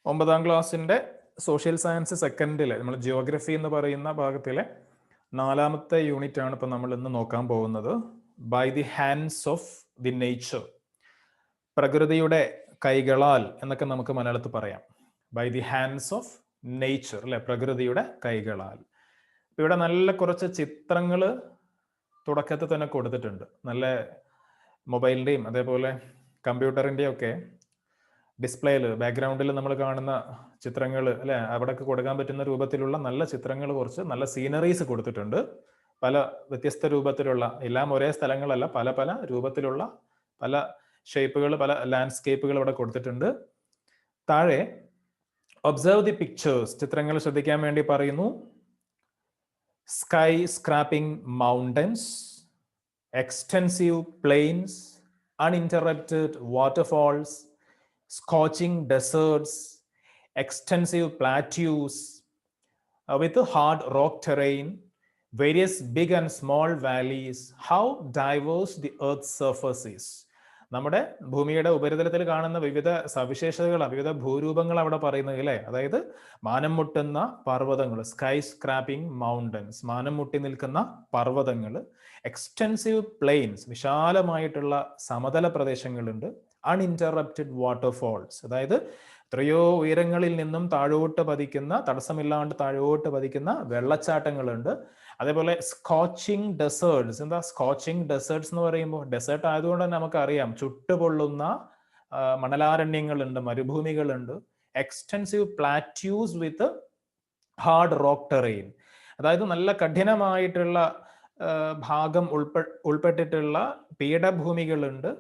9ാം ക്ലാസ്സിൻ്റെ social science സെക്കൻഡിലെ നമ്മൾ geography എന്ന് പറയുന്ന ഭാഗത്തിലെ 4ാമത്തെ യൂണിറ്റ് ആണ് ഇപ്പോൾ നമ്മൾ ഇന്ന് നോക്കാൻ പോകുന്നത്. By the hands of the nature, പ്രകൃതിയുടെ കൈകളാൽ എന്നൊക്കെ നമുക്ക് മലയാളത്തിൽ പറയാം. By the hands of nature, അല്ലെ, പ്രകൃതിയുടെ കൈകളാൽ. ഇവിടെ നല്ല കുറച്ച് ചിത്രങ്ങൾ തുടക്കത്തിൽ തന്നെ കൊടുത്തിട്ടുണ്ട്. നല്ല മൊബൈലിൻ്റെയും അതേപോലെ കമ്പ്യൂട്ടറിൻ്റെയും ഒക്കെ ഡിസ്പ്ലേയിൽ ബാക്ക്ഗ്രൗണ്ടിൽ നമ്മൾ കാണുന്ന ചിത്രങ്ങൾ, അല്ലെ, അവിടെയൊക്കെ കൊടുക്കാൻ പറ്റുന്ന രൂപത്തിലുള്ള നല്ല ചിത്രങ്ങൾ, കുറച്ച് നല്ല സീനറീസ് കൊടുത്തിട്ടുണ്ട്. പല വ്യത്യസ്ത രൂപത്തിലുള്ള, എല്ലാം ഒരേ സ്ഥലങ്ങളല്ല, പല പല രൂപത്തിലുള്ള പല ഷേപ്പുകൾ, പല ലാൻഡ്സ്കേപ്പുകൾ ഇവിടെ കൊടുത്തിട്ടുണ്ട്. താഴെ ഒബ്സർവ് ദി പിക്ചേഴ്സ്, ചിത്രങ്ങൾ ശ്രദ്ധിക്കാൻ വേണ്ടി പറയുന്നു. Sky scraping mountains, extensive plains, uninterrupted waterfalls, scorching deserts, extensive plateaus with hard rock terrain, various big and small valleys. How diverse the earth's surface is. നമ്മുടെ ഭൂമിയുടെ ഉപരിതലത്തിൽ കാണുന്ന വിവിധ സവിശേഷതകൾ, വിവിധ ഭൂരൂപങ്ങൾ അവിടെ പറയുന്നത്, അല്ലേ? അതായത് മാനം മുട്ടുന്ന പർവ്വതങ്ങൾ, സ്കൈ സ്ക്രാപ്പിംഗ് മൗണ്ടൻസ്, മാനം മുട്ടി നിൽക്കുന്ന പർവ്വതങ്ങൾ, എക്സ്റ്റെൻസീവ് പ്ലെയിൻസ്, വിശാലമായിട്ടുള്ള സമതല പ്രദേശങ്ങളുണ്ട്, അൺഇൻറ്ററപ്റ്റഡ് വാട്ടർഫോൾസ്, അതായത് എത്രയോ ഉയരങ്ങളിൽ നിന്നും താഴോട്ട് പതിക്കുന്ന, തടസ്സമില്ലാണ്ട് താഴോട്ട് പതിക്കുന്ന വെള്ളച്ചാട്ടങ്ങളുണ്ട്. അതേപോലെ സ്കോച്ചിങ് ഡെസേർട്സ്. എന്താ സ്കോച്ചിങ് ഡെസേർട്സ് എന്ന് പറയുമ്പോൾ? ഡെസേർട്ട് ആയതുകൊണ്ട് തന്നെ നമുക്കറിയാം, ചുട്ടുപൊള്ളുന്ന മണലാരണ്യങ്ങളുണ്ട്, മരുഭൂമികളുണ്ട്. Extensive plateaus with hard rock terrain, അതായത് നല്ല കഠിനമായിട്ടുള്ള ഭാഗം ഉൾപ്പെട്ടിട്ടുള്ള പീഠഭൂമികളുണ്ട്.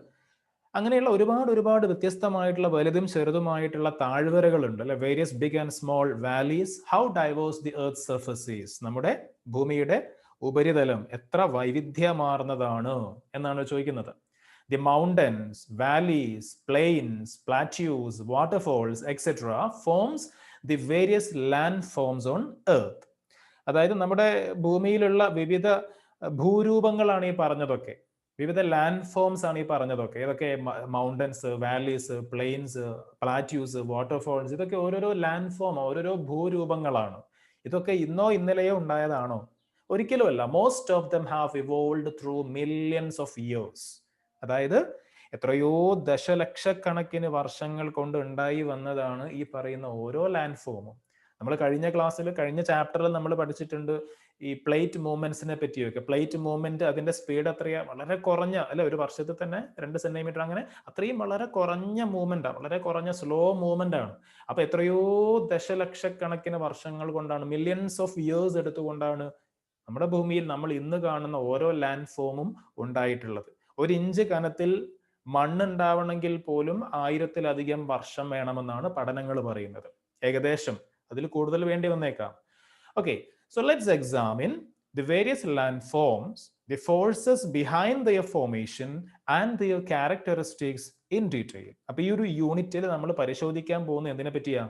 അങ്ങനെയുള്ള ഒരുപാട് വ്യത്യസ്തമായിട്ടുള്ള വലുതും ചെറുതുമായിട്ടുള്ള താഴ്വരകളുണ്ട്, അല്ലെ? Various big and small valleys. How diverse the earth surface is. നമ്മുടെ ഭൂമിയുടെ ഉപരിതലം എത്ര വൈവിധ്യമാർന്നതാണ് എന്നാണ് ചോദിക്കുന്നത്. The mountains, valleys, plains, plateaus, waterfalls etcetera forms the various land forms on earth. അതായത് നമ്മുടെ ഭൂമിയിലുള്ള വിവിധ ഭൂരൂപങ്ങളാണ് ഈ പറഞ്ഞതൊക്കെ, വിവിധ ലാൻഡ് ഫോംസ് ആണ് ഈ പറഞ്ഞതൊക്കെ. ഇതൊക്കെ mountains, valleys, plains, plateaus, waterfalls, ഇതൊക്കെ ഓരോരോ ലാൻഡ് ഫോം, ഓരോരോ ഭൂരൂപങ്ങളാണ്. ഇതൊക്കെ ഇന്നോ ഇന്നലെയോ ഉണ്ടായതാണോ? ഒരിക്കലുമല്ല. Most of them have evolved through millions of years. അതായത് എത്രയോ ദശലക്ഷക്കണക്കിന് വർഷങ്ങൾ കൊണ്ട് ഉണ്ടായി വന്നതാണ് ഈ പറയുന്ന ഓരോ ലാൻഡ് ഫോമും. നമ്മൾ കഴിഞ്ഞ ക്ലാസ്സിൽ, കഴിഞ്ഞ ചാപ്റ്ററിൽ നമ്മൾ പഠിച്ചിട്ടുണ്ട് ഈ പ്ലേറ്റ് മൂവ്മെന്റ്സിനെ പറ്റിയൊക്കെ. പ്ലേറ്റ് മൂവ്മെന്റ്, അതിന്റെ സ്പീഡ് എത്രയാ? വളരെ കുറഞ്ഞ, അല്ലെ, ഒരു വർഷത്തിൽ തന്നെ 2 സെന്റിമീറ്റർ, അങ്ങനെ അത്രയും വളരെ കുറഞ്ഞ മൂവ്മെന്റ് ആണ്, വളരെ കുറഞ്ഞ സ്ലോ മൂവ്മെന്റ് ആണ്. അപ്പൊ എത്രയോ ദശലക്ഷക്കണക്കിന് വർഷങ്ങൾ കൊണ്ടാണ്, മില്യൺസ് ഓഫ് ഇയേഴ്സ് എടുത്തുകൊണ്ടാണ് നമ്മുടെ ഭൂമിയിൽ നമ്മൾ ഇന്ന് കാണുന്ന ഓരോ ലാൻഡ് ഫോമും ഉണ്ടായിട്ടുള്ളത്. 1 ഇഞ്ച് കനത്തിൽ മണ്ണുണ്ടാവണമെങ്കിൽ പോലും 1000-ലധികം വർഷം വേണമെന്നാണ് പഠനങ്ങൾ പറയുന്നത്. ഏകദേശം അതിൽ കൂടുതൽ വേണ്ടി വന്നേക്കാം. Okay, so let's examine the various landforms, the forces behind their formation and their characteristics in detail. അപ്പോൾ ഈ ഒരു യൂണിറ്റിൽ നമ്മൾ പരിശോധിക്കാൻ പോകുന്ന എന്തിനെ പറ്റിയാ?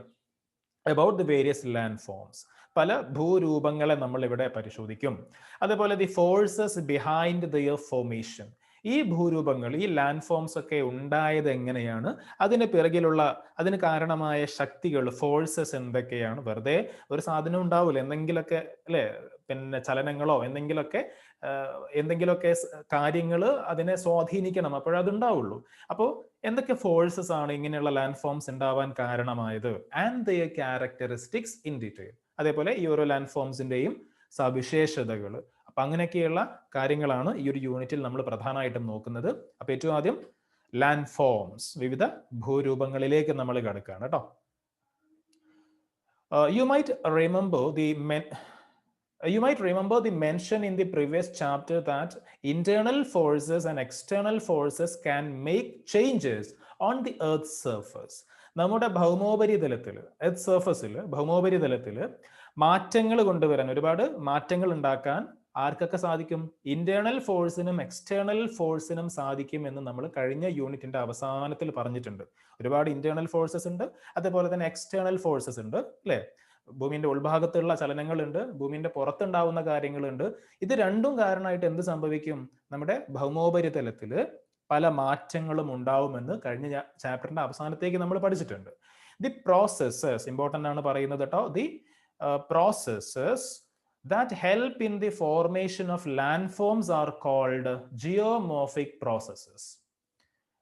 about the various landforms. പല ഭൂരൂപങ്ങളെ നമ്മൾ ഇവിടെ പരിശോധിക്കും. അതേപോലെ the forces behind their formation. ഈ ഭൂരൂപങ്ങൾ, ഈ ലാൻഡ് ഫോംസ് ഒക്കെ ഉണ്ടായത് എങ്ങനെയാണ്, അതിന് പിറകിലുള്ള, അതിന് കാരണമായ ശക്തികൾ, ഫോഴ്സസ് എന്തൊക്കെയാണ്? വെറുതെ ഒരു സാധനം ഉണ്ടാവില്ല, എന്തെങ്കിലുമൊക്കെ, അല്ലെ, പിന്നെ ചലനങ്ങളോ എന്തെങ്കിലുമൊക്കെ കാര്യങ്ങൾ അതിനെ സ്വാധീനിക്കണം, അപ്പോഴതുണ്ടാവുള്ളൂ. അപ്പോൾ എന്തൊക്കെ ഫോഴ്സസ് ആണ് ഇങ്ങനെയുള്ള ലാൻഡ് ഫോംസ് ഉണ്ടാവാൻ കാരണമായത്? And their characteristics in detail. അതേപോലെ ഈ ഓരോ ലാൻഡ് ഫോംസിന്റെയും സവിശേഷതകൾ. അപ്പൊ അങ്ങനെയൊക്കെയുള്ള കാര്യങ്ങളാണ് ഈ ഒരു യൂണിറ്റിൽ നമ്മൾ പ്രധാനമായിട്ടും നോക്കുന്നത്. അപ്പൊ ഏറ്റവും ആദ്യം ലാൻഡ് ഫോംസ്, വിവിധ ഭൂരൂപങ്ങളിലേക്ക് നമ്മൾ കടക്കുകയാണ് കേട്ടോ. You might remember the mention in the previous chapter that internal forces and external forces can make changes on the earth's surface. നമ്മുടെ ഭൗമോപരിതലത്തിൽ, എർത്ത് സർഫസിൽ, ഭൗമോപരിതലത്തിൽ മാറ്റങ്ങൾ കൊണ്ടുവരാൻ, ഒരുപാട് മാറ്റങ്ങൾ ഉണ്ടാക്കാൻ ആർക്കൊക്കെ സാധിക്കും? ഇന്റേണൽ ഫോഴ്സിനും എക്സ്റ്റേണൽ ഫോഴ്സിനും സാധിക്കും എന്ന് നമ്മൾ കഴിഞ്ഞ യൂണിറ്റിന്റെ അവസാനത്തിൽ പറഞ്ഞിട്ടുണ്ട്. ഒരുപാട് ഇന്റേണൽ ഫോഴ്സസ് ഉണ്ട്, അതേപോലെ തന്നെ എക്സ്റ്റേണൽ ഫോഴ്സസ് ഉണ്ട്, അല്ലെ? ഭൂമിന്റെ ഉൾഭാഗത്തുള്ള ചലനങ്ങളുണ്ട്, ഭൂമിന്റെ പുറത്തുണ്ടാവുന്ന കാര്യങ്ങളുണ്ട്. ഇത് രണ്ടും കാരണമായിട്ട് എന്ത് സംഭവിക്കും? നമ്മുടെ ഭൗമോപരിതലത്തിൽ പല മാറ്റങ്ങളും ഉണ്ടാവുമെന്ന് കഴിഞ്ഞ ചാപ്റ്ററിന്റെ അവസാനത്തേക്ക് നമ്മൾ പഠിച്ചിട്ടുണ്ട്. ദി പ്രോസസ്സസ് ഇമ്പോർട്ടൻ്റ് ആണ് പറയുന്നത് കേട്ടോ. The processes that help in the formation of landforms are called geomorphic processes.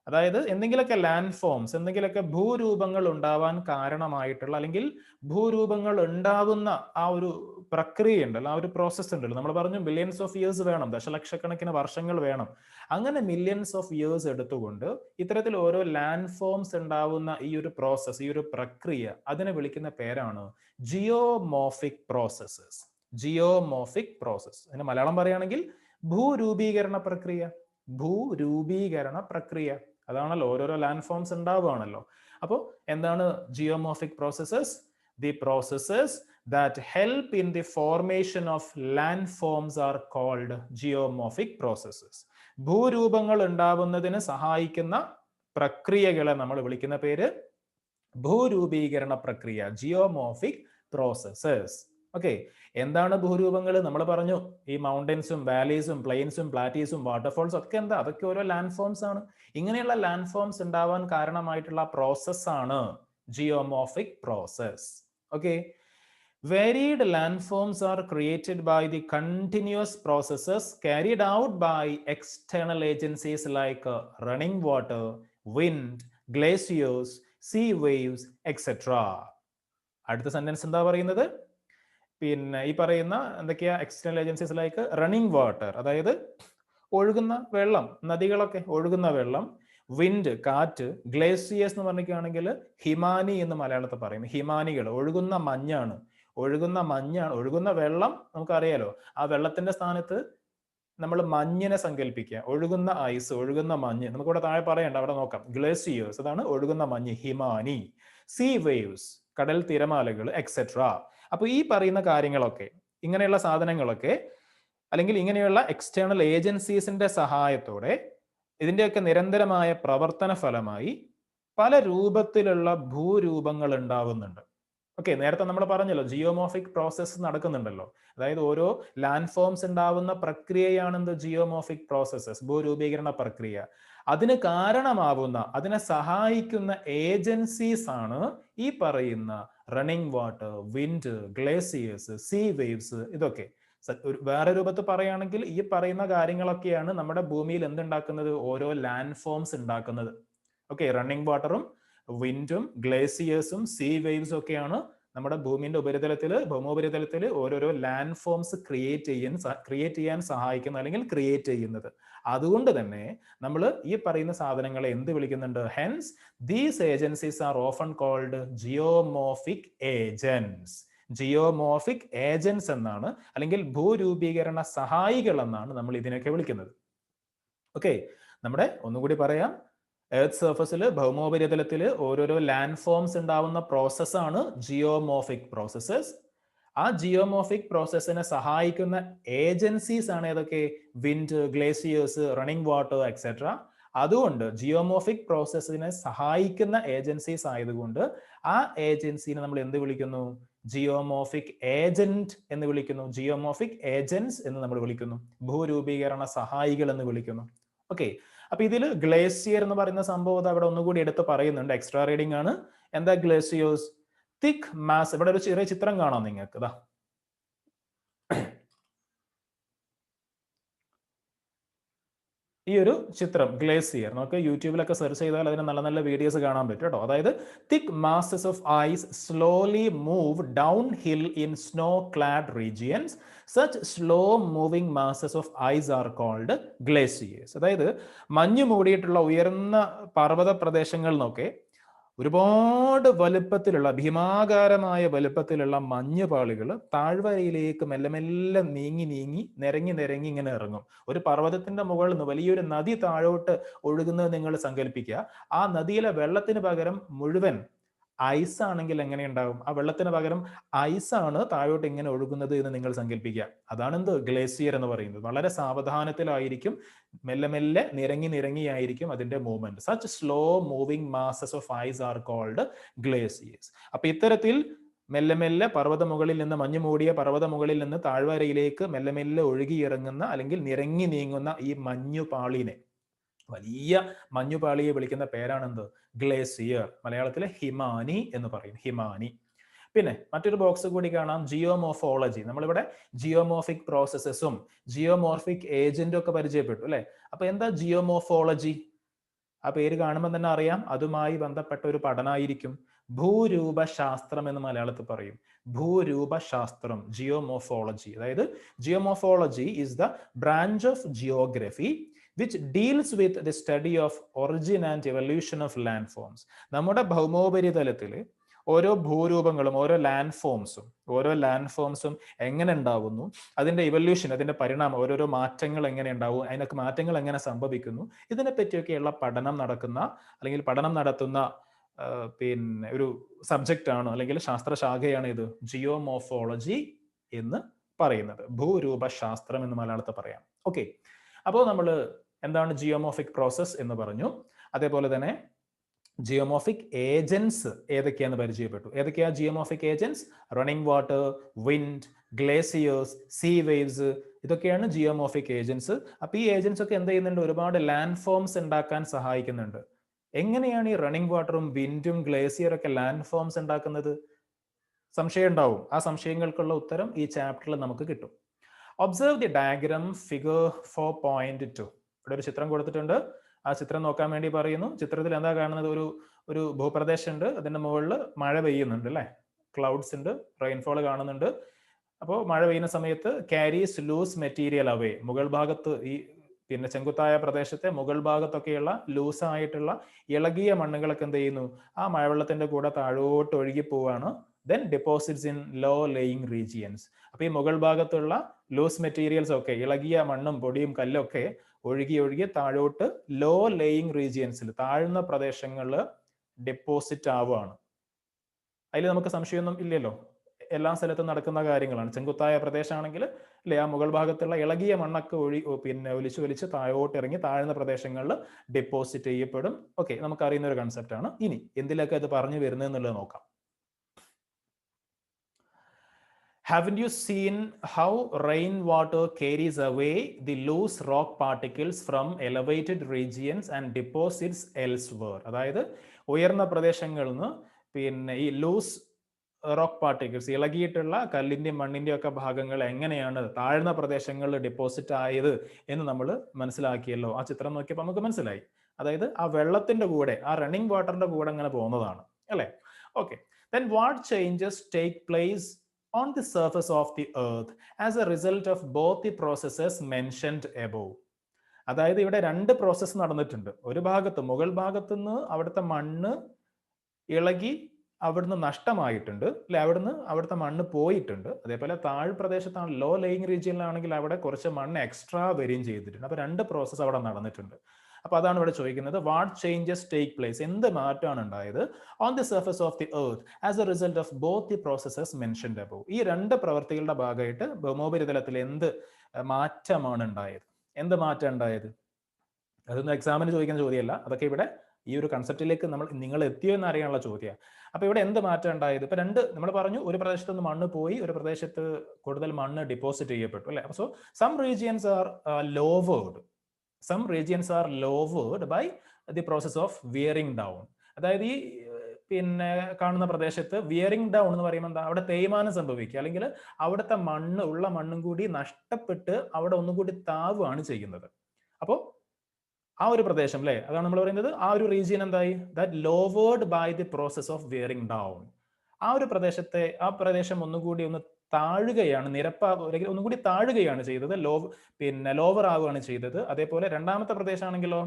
അതായത് എന്തെങ്കിലുമൊക്കെ ലാൻഡ് ഫോംസ്, എന്തെങ്കിലുമൊക്കെ ഭൂരൂപങ്ങൾ ഉണ്ടാവാൻ കാരണമായിട്ടുള്ള അല്ലെങ്കിൽ ഭൂരൂപങ്ങൾ ഉണ്ടാകുന്ന ആ ഒരു പ്രക്രിയ ഉണ്ടല്ലോ, ആ ഒരു പ്രോസസ്സ് ഉണ്ടല്ലോ. നമ്മൾ പറഞ്ഞു മില്യൺസ് ഓഫ് ഇയേഴ്സ് വേണം, ദശലക്ഷക്കണക്കിന് വർഷങ്ങൾ വേണം. അങ്ങനെ മില്യൺസ് ഓഫ് ഇയേഴ്സ് എടുത്തുകൊണ്ട് ഇത്തരത്തിൽ ഓരോ ലാൻഡ് ഫോംസ് ഉണ്ടാവുന്ന ഈ ഒരു പ്രോസസ്സ്, ഈ ഒരു പ്രക്രിയ, അതിനെ വിളിക്കുന്ന പേരാണ് ജിയോമോർഫിക് പ്രോസസ്സസ്. ജിയോമോർഫിക് പ്രോസസ്, അതിന് മലയാളം പറയുകയാണെങ്കിൽ ഭൂരൂപീകരണ പ്രക്രിയ. ഭൂരൂപീകരണ പ്രക്രിയ, അതാണല്ലോ ഓരോരോ ലാൻഡ് ഫോംസ് ഉണ്ടാവുകയാണല്ലോ. അപ്പോൾ എന്താണ് geomorphic processes? The processes that help in the formation of landforms are called geomorphic processes. ഭൂരൂപങ്ങൾ ഉണ്ടാവുന്നതിന് സഹായിക്കുന്ന പ്രക്രിയകളെ നമ്മൾ വിളിക്കുന്ന പേര് ഭൂരൂപീകരണ പ്രക്രിയ, ജിയോമോർഫിക് പ്രോസസ്സസ്. ഓക്കെ, എന്താണ് ഭൂരൂപങ്ങൾ? നമ്മൾ പറഞ്ഞു ഈ മൗണ്ടൻസും വാലീസും പ്ലെയിൻസും പ്ലാറ്റീസും വാട്ടർഫോൾസ് ഒക്കെ എന്താ? അതൊക്കെ ഓരോ ലാൻഡ് ഫോംസ് ആണ്. ഇങ്ങനെയുള്ള ലാൻഡ് ഫോംസ് ഉണ്ടാവാൻ കാരണമായിട്ടുള്ള പ്രോസസ് ആണ് geomorphic process. Okay, varied landforms are created by the continuous processes carried out by external agencies like running water, wind, glaciers, sea waves, etc. അടുത്ത സെന്റൻസ് എന്താ പറയുന്നത്? പിന്നെ ഈ പറയുന്ന എന്തൊക്കെയാ external agencies like running water, അതായത് ഒഴുകുന്ന വെള്ളം, നദികളൊക്കെ ഒഴുകുന്ന വെള്ളം, വിൻഡ് കാറ്റ്, ഗ്ലേസിയേഴ്സ് എന്ന് പറഞ്ഞിട്ടാണെങ്കിൽ ഹിമാനി എന്ന് മലയാളത്തിൽ പറയും. ഹിമാനികൾ ഒഴുകുന്ന മഞ്ഞാണ്, ഒഴുകുന്ന വെള്ളം നമുക്കറിയാലോ. ആ വെള്ളത്തിന്റെ സ്ഥാനത്ത് നമ്മൾ മഞ്ഞിനെ സങ്കല്പിക്കുക, ഒഴുകുന്ന ഐസ്, ഒഴുകുന്ന മഞ്ഞ്. നമുക്കിവിടെ താഴെ പറയണ്ട, അവിടെ നോക്കാം. ഗ്ലേസിയേഴ്സ്, അതാണ് ഒഴുകുന്ന മഞ്ഞ്, ഹിമാനി. സീ വേവ്സ്, കടൽ തിരമാലകൾ, എക്സെട്ര. അപ്പൊ ഈ പറയുന്ന കാര്യങ്ങളൊക്കെ, ഇങ്ങനെയുള്ള സാധനങ്ങളൊക്കെ, അല്ലെങ്കിൽ ഇങ്ങനെയുള്ള എക്സ്റ്റേണൽ ഏജൻസീസിന്റെ സഹായത്തോടെ ഇതിന്റെയൊക്കെ നിരന്തരമായ പ്രവർത്തന ഫലമായി പല രൂപത്തിലുള്ള ഭൂരൂപങ്ങൾ ഉണ്ടാവുന്നുണ്ട്. ഓക്കെ, നേരത്തെ നമ്മൾ പറഞ്ഞല്ലോ ജിയോമോർഫിക് പ്രോസസ്സ് നടക്കുന്നുണ്ടല്ലോ. അതായത് ഓരോ ലാൻഡ് ഫോംസ് ഉണ്ടാവുന്ന പ്രക്രിയയാണെന്ത്? ജിയോമോർഫിക് പ്രോസസ്സസ്, ഭൂരൂപീകരണ പ്രക്രിയ. അതിന് കാരണമാവുന്ന, അതിനെ സഹായിക്കുന്ന ഏജൻസീസ് ആണ് ഈ പറയുന്ന running water, wind, glaciers, see waves. ഇതൊക്കെ വേറെ രൂപത്തിൽ പറയുകയാണെങ്കിൽ ഈ പറയുന്ന കാര്യങ്ങളൊക്കെയാണ് നമ്മുടെ ഭൂമിയിൽ എന്തുണ്ടാക്കുന്നത്? ഓരോ ലാൻഡ് ഫോംസ് ഉണ്ടാക്കുന്നത്. ഓക്കെ, റണ്ണിങ് വാട്ടറും വിൻഡും ഗ്ലേസിയേഴ്സും സീ വേവ്സും ഒക്കെയാണ് നമ്മുടെ ഭൗമോപരിതലത്തിൽ ഓരോരോ ലാൻഡ് ഫോംസ് ക്രിയേറ്റ് ചെയ്യാൻ സഹായിക്കുന്നത്, അല്ലെങ്കിൽ ക്രിയേറ്റ് ചെയ്യുന്നത്. അതുകൊണ്ട് തന്നെ നമ്മൾ ഈ പറയുന്ന സാധനങ്ങളെ എന്ത് വിളിക്കുന്നുണ്ട്? Hence these agencies are often called geomorphic agents. Geomorphic agents എന്നാണ്, അല്ലെങ്കിൽ ഭൂരൂപീകരണ സഹായികൾ എന്നാണ് നമ്മൾ ഇതിനൊക്കെ വിളിക്കുന്നത്. ഓക്കെ, നമ്മുടെ ഒന്നുകൂടി പറയാം. എർത്ത് സർഫസിൽ, ഭൗമോപരിതലത്തിൽ ഓരോരോ ലാൻഡ് ഫോംസ് ഉണ്ടാവുന്ന പ്രോസസ്സാണ് ജിയോമോർഫിക് പ്രോസസ്സസ്. ആ ജിയോമോർഫിക് പ്രോസസ്സിനെ സഹായിക്കുന്ന ഏജൻസീസ് ആണ് ഏതൊക്കെ? Wind, glaciers, running water, etcetera. അതുകൊണ്ട് ജിയോമോർഫിക് പ്രോസസ്സിനെ സഹായിക്കുന്ന ഏജൻസീസ് ആയതുകൊണ്ട് ആ ഏജൻസിനെ നമ്മൾ എന്ത് വിളിക്കുന്നു? ജിയോമോർഫിക് ഏജന്റ് എന്ന് വിളിക്കുന്നു. ജിയോമോർഫിക് ഏജൻസ് എന്ന് നമ്മൾ വിളിക്കുന്നു. ഭൂരൂപീകരണ സഹായികൾ എന്ന് വിളിക്കുന്നു. ഓക്കെ, അപ്പൊ ഇതിൽ ഗ്ലേസിയർ എന്ന് പറയുന്ന സംഭവം അവിടെ ഒന്നുകൂടി എടുത്ത് പറയുന്നുണ്ട്. എക്സ്ട്രാ റീഡിംഗ് ആണ്. എന്താ ഗ്ലേസിയേഴ്സ്? Thick mass. ഇവിടെ ഒരു ചെറിയ ചിത്രം കാണാം നിങ്ങൾക്ക്. ഇതാ, ഈ ഒരു ചിത്രം ഗ്ലേസിയർ നമുക്ക് യൂട്യൂബിലൊക്കെ സെർച്ച് ചെയ്താൽ അതിന് നല്ല നല്ല വീഡിയോസ് കാണാൻ പറ്റും കേട്ടോ. അതായത് thick masses of ice slowly move downhill in snow clad regions. Such slow moving masses of ice are called glaciers. അതായത് മഞ്ഞ് മൂടിയിട്ടുള്ള ഉയർന്ന പർവ്വത പ്രദേശങ്ങളിൽ നിന്നൊക്കെ ഒരുപാട് വലുപ്പത്തിലുള്ള, ഭീമാകാരമായ വലുപ്പത്തിലുള്ള മഞ്ഞുപാളികൾ താഴ്വരയിലേക്ക് മെല്ലെ മെല്ലെ നീങ്ങി നിരങ്ങി ഇങ്ങനെ ഇറങ്ങും. ഒരു പർവ്വതത്തിന്റെ മുകളിൽ നിന്ന് വലിയൊരു നദി താഴോട്ട് ഒഴുകുന്നത് നിങ്ങൾ സങ്കല്പിക്കുക. ആ നദിയിലെ വെള്ളത്തിന് പകരം മുഴുവൻ ഐസ് ആണെങ്കിൽ എങ്ങനെ ഉണ്ടാവും? ആ വെള്ളത്തിന് പകരം ഐസാണ് താഴോട്ട് ഇങ്ങനെ ഒഴുകുന്നത് എന്ന് നിങ്ങൾ സങ്കല്പിക്കുക. അതാണ് എന്ത്? ഗ്ലേസിയർ എന്ന് പറയുന്നത്. വളരെ സാവധാനത്തിലായിരിക്കും, മെല്ലെ മെല്ലെ നിരങ്ങിയായിരിക്കും അതിന്റെ movement. Such slow moving masses of ice are called glaciers. അപ്പൊ ഇത്തരത്തിൽ മെല്ലെ മെല്ലെ പർവ്വതമുകളിൽ നിന്ന്, മഞ്ഞു മൂടിയ പർവ്വതമുകളിൽ നിന്ന് താഴ്വരയിലേക്ക് മെല്ലെ മെല്ലെ ഒഴുകിയിറങ്ങുന്ന അല്ലെങ്കിൽ നിരങ്ങി നീങ്ങുന്ന ഈ മഞ്ഞുപാളിനെ, വലിയ മഞ്ഞുപാളിയെ വിളിക്കുന്ന പേരാണെന്ത്? ഗ്ലേസിയർ. മലയാളത്തിൽ ഹിമാനി എന്ന് പറയും, ഹിമാനി. പിന്നെ മറ്റൊരു ബോക്സ് കൂടി കാണാം, ജിയോമോർഫോളജി. നമ്മളിവിടെ ജിയോമോർഫിക് പ്രോസസ്സസും ജിയോമോർഫിക് ഏജന്റും ഒക്കെ പരിചയപ്പെട്ടു അല്ലെ. അപ്പൊ എന്താ ജിയോമോർഫോളജി? ആ പേര് കാണുമ്പോൾ തന്നെ അറിയാം അതുമായി ബന്ധപ്പെട്ട ഒരു പഠനമായിരിക്കും. ഭൂരൂപശാസ്ത്രം എന്ന് മലയാളത്തിൽ പറയും. ഭൂരൂപശാസ്ത്രം, ജിയോമോർഫോളജി. അതായത് geomorphology is the branch of geography which deals with the study of origin and evolution of land forms. നമ്മുടെ ഭൗമോപരിതലത്തിൽ ഓരോ ഭൂരൂപങ്ങളും ഓരോ ലാൻഡ് ഫോംസും എങ്ങനെ ഉണ്ടാവുന്നു, അതിന്റെ ഇവല്യൂഷൻ, അതിന്റെ പരിണാമം, ഓരോരോ മാറ്റങ്ങൾ എങ്ങനെ ഉണ്ടാവും, അതിനൊക്കെ മാറ്റങ്ങൾ എങ്ങനെ സംഭവിക്കുന്നു, ഇതിനെ പറ്റിയൊക്കെയുള്ള പഠനം നടത്തുന്ന പിന്നെ ഒരു സബ്ജക്റ്റ് ആണ് അല്ലെങ്കിൽ ശാസ്ത്രശാഖയാണ് ഇത് ജിയോമോർഫോളജി എന്ന് പറയുന്നത്. ഭൂരൂപശാസ്ത്രം എന്ന് മലയാളത്തിൽ പറയാം. ഓക്കെ, അപ്പോൾ നമ്മൾ എന്താണ് ജിയോമോർഫിക് പ്രോസസ് എന്ന് പറഞ്ഞു. അതേപോലെ തന്നെ ജിയോമോർഫിക് ഏജൻസ് ഏതൊക്കെയാന്ന് പരിചയപ്പെട്ടു. ഏതൊക്കെയാ geomorphic agents? Running water, wind, glaciers, see waves, ഇതൊക്കെയാണ് ജിയോമോർഫിക് ഏജൻസ്. അപ്പൊ ഈ ഏജൻസ് ഒക്കെ എന്ത് ചെയ്യുന്നുണ്ട്? ഒരുപാട് ലാൻഡ് ഫോംസ് ഉണ്ടാക്കാൻ സഹായിക്കുന്നുണ്ട്. എങ്ങനെയാണ് ഈ റണ്ണിംഗ് വാട്ടറും വിൻഡും ഗ്ലേസിയറൊക്കെ ലാൻഡ് ഫോംസ് ഉണ്ടാക്കുന്നത്? സംശയം ഉണ്ടാവും. ആ സംശയങ്ങൾക്കുള്ള ഉത്തരം ഈ ചാപ്റ്ററിൽ നമുക്ക് കിട്ടും. Observe the diagram figure 4.2. ഇവിടെ ഒരു ചിത്രം കൊടുത്തിട്ടുണ്ട്. ആ ചിത്രം നോക്കാൻ വേണ്ടി പറയുന്നു. ചിത്രത്തിൽ എന്താ കാണുന്നത്? ഒരു ഭൂപ്രദേശം ഉണ്ട്, അതിന്റെ മുകളിൽ മഴ പെയ്യുന്നുണ്ട് അല്ലെ, ക്ലൗഡ്സ് ഉണ്ട്, റെയിൻഫോൾ കാണുന്നുണ്ട്. അപ്പോൾ മഴ പെയ്യുന്ന സമയത്ത് ക്യാരീസ് ലൂസ് മെറ്റീരിയൽ അവേ. മുകൾ ഭാഗത്ത് ഈ പിന്നെ ചെങ്കുത്തായ പ്രദേശത്തെ മുകൾ ഭാഗത്തൊക്കെയുള്ള ലൂസായിട്ടുള്ള ഇളകിയ മണ്ണുകളൊക്കെ എന്ത് ചെയ്യുന്നു? ആ മഴവെള്ളത്തിന്റെ കൂടെ താഴോട്ട് ഒഴുകി പോവാണ്. Then deposits in law laying regions. അപ്പൊ ഈ മുകൾ ഭാഗത്തുള്ള ലൂസ് മെറ്റീരിയൽസ് ഒക്കെ, ഇളകിയ മണ്ണും പൊടിയും കല്ലൊക്കെ ഒഴുകി താഴോട്ട് ലോ ലേയിങ് റീജിയൻസിൽ, താഴ്ന്ന പ്രദേശങ്ങളിൽ ഡെപ്പോസിറ്റ് ആവുകയാണ്. അതിൽ നമുക്ക് സംശയമൊന്നും ഇല്ലല്ലോ, എല്ലാ സ്ഥലത്തും നടക്കുന്ന കാര്യങ്ങളാണ്. ചെങ്കുത്തായ പ്രദേശമാണെങ്കിൽ അല്ലെ, ആ മുകൾ ഭാഗത്തുള്ള ഇളകിയ മണ്ണൊക്കെ ഒലിച്ച് താഴോട്ട് ഇറങ്ങി താഴ്ന്ന പ്രദേശങ്ങളിൽ ഡെപ്പോസിറ്റ് ചെയ്യപ്പെടും. ഓക്കെ, നമുക്ക് അറിയുന്ന ഒരു കൺസെപ്റ്റ് ആണ്. ഇനി എന്തിലൊക്കെ അത് പറഞ്ഞു വരുന്നതെന്നുള്ളത് നോക്കാം. Haven't you seen how rainwater carries away the loose rock particles from elevated regions and deposits elsewhere? അതായത് ഉയർന്ന പ്രദേശങ്ങളിൽ നിന്ന് പിന്നെ ഈ ലൂസ് റോക്ക് പാർട്ടിക്കിൾസ്, ഇളകിയിട്ടുള്ള കല്ലിന്റെയും മണ്ണിന്റെയും ഒക്കെ ഭാഗങ്ങൾ എങ്ങനെയാണ് താഴ്ന്ന പ്രദേശങ്ങളിൽ ഡെപ്പോസിറ്റ് ആയത് എന്ന് നമ്മൾ മനസ്സിലാക്കിയല്ലോ. ആ ചിത്രം നോക്കിയപ്പോൾ നമുക്ക് മനസ്സിലായി. അതായത് ആ വെള്ളത്തിന്റെ കൂടെ, ആ റണ്ണിംഗ് വാട്ടറിന്റെ കൂടെ അങ്ങനെ പോകുന്നതാണ് അല്ലെ. Okay, then what changes take place on the surface of the earth as a result of both the processes mentioned above? അതായത് ഇവിടെ രണ്ട് പ്രോസസ്സ് നടന്നിട്ടുണ്ട്. ഒരു ഭാഗത്ത്, മുകൾ ഭാഗത്തുനിന്ന് അവിടുത്തെ മണ്ണ് ഇളകി അവിടുന്ന് നഷ്ടമായിട്ടുണ്ട് അല്ലെ, അവിടുത്തെ മണ്ണ് പോയിട്ടുണ്ട്. അതേപോലെ താഴ്പ്രദേശത്താണ്, ലോ ലേയിങ് റീജിയനിലാണെങ്കിൽ അവിടെ കുറച്ച് മണ്ണ് എക്സ്ട്രാ വരികയും ചെയ്തിട്ടുണ്ട്. അപ്പൊ രണ്ട് പ്രോസസ്സ് അവിടെ നടന്നിട്ടുണ്ട്. അപ്പൊ അതാണ് ഇവിടെ ചോദിക്കുന്നത്, വാട്ട് ചേഞ്ചസ് ടേക്ക് പ്ലേസ്, എന്ത് മാറ്റമാണ് ഉണ്ടായത് on the surface of the earth as A result of both the processes mentioned above. ഈ രണ്ട് പ്രവർത്തികളുടെ ഭാഗമായിട്ട് ഭൗമോപരിതലത്തിൽ എന്ത് മാറ്റമാണ് ഉണ്ടായത്? എന്ത് മാറ്റം ഉണ്ടായത്? അതൊന്നും എക്സാമിന് ചോദിക്കുന്ന ചോദ്യമല്ല, അതൊക്കെ ഇവിടെ ഈ ഒരു കൺസെപ്റ്റിലേക്ക് നിങ്ങൾ എത്തിയോ എന്ന് അറിയാനുള്ള ചോദ്യമാണ്. അപ്പൊ ഇവിടെ എന്ത് മാറ്റം ഉണ്ടായത്? ഇപ്പൊ നമ്മൾ പറഞ്ഞു, ഒരു പ്രദേശത്ത് നിന്ന് മണ്ണ് പോയി, ഒരു പ്രദേശത്ത് കൂടുതൽ മണ്ണ് ഡിപ്പോസിറ്റ് ചെയ്യപ്പെട്ടു അല്ലെ. So some regions are lowered, some regions are lowered by the process of wearing down. അതായത് ഈ പിന്നെ കാണുന്ന പ്രദേശത്ത് വിയറിംഗ് ഡൗൺ എന്ന് പറയുമ്പോൾ എന്താ? അവിടെ തേയ്മാനം സംഭവിക്കുക, അല്ലെങ്കിൽ അവിടുത്തെ മണ്ണും കൂടി നഷ്ടപ്പെട്ട് അവിടെ ഒന്നും കൂടി താവുകയാണ് ചെയ്യുന്നത്. അപ്പോൾ ആ ഒരു പ്രദേശം അല്ലെ, അതാണ് നമ്മൾ പറയുന്നത്, ആ ഒരു റീജിയൻ എന്തായി? That lowered by the process of wearing down. ആ പ്രദേശം ഒന്നുകൂടി താഴുകയാണ്, ഒന്നുകൂടി താഴുകയാണ് ചെയ്തത്, ലോവർ ആവുകയാണ് ചെയ്തത്. അതേപോലെ രണ്ടാമത്തെ പ്രദേശമാണെങ്കിലോ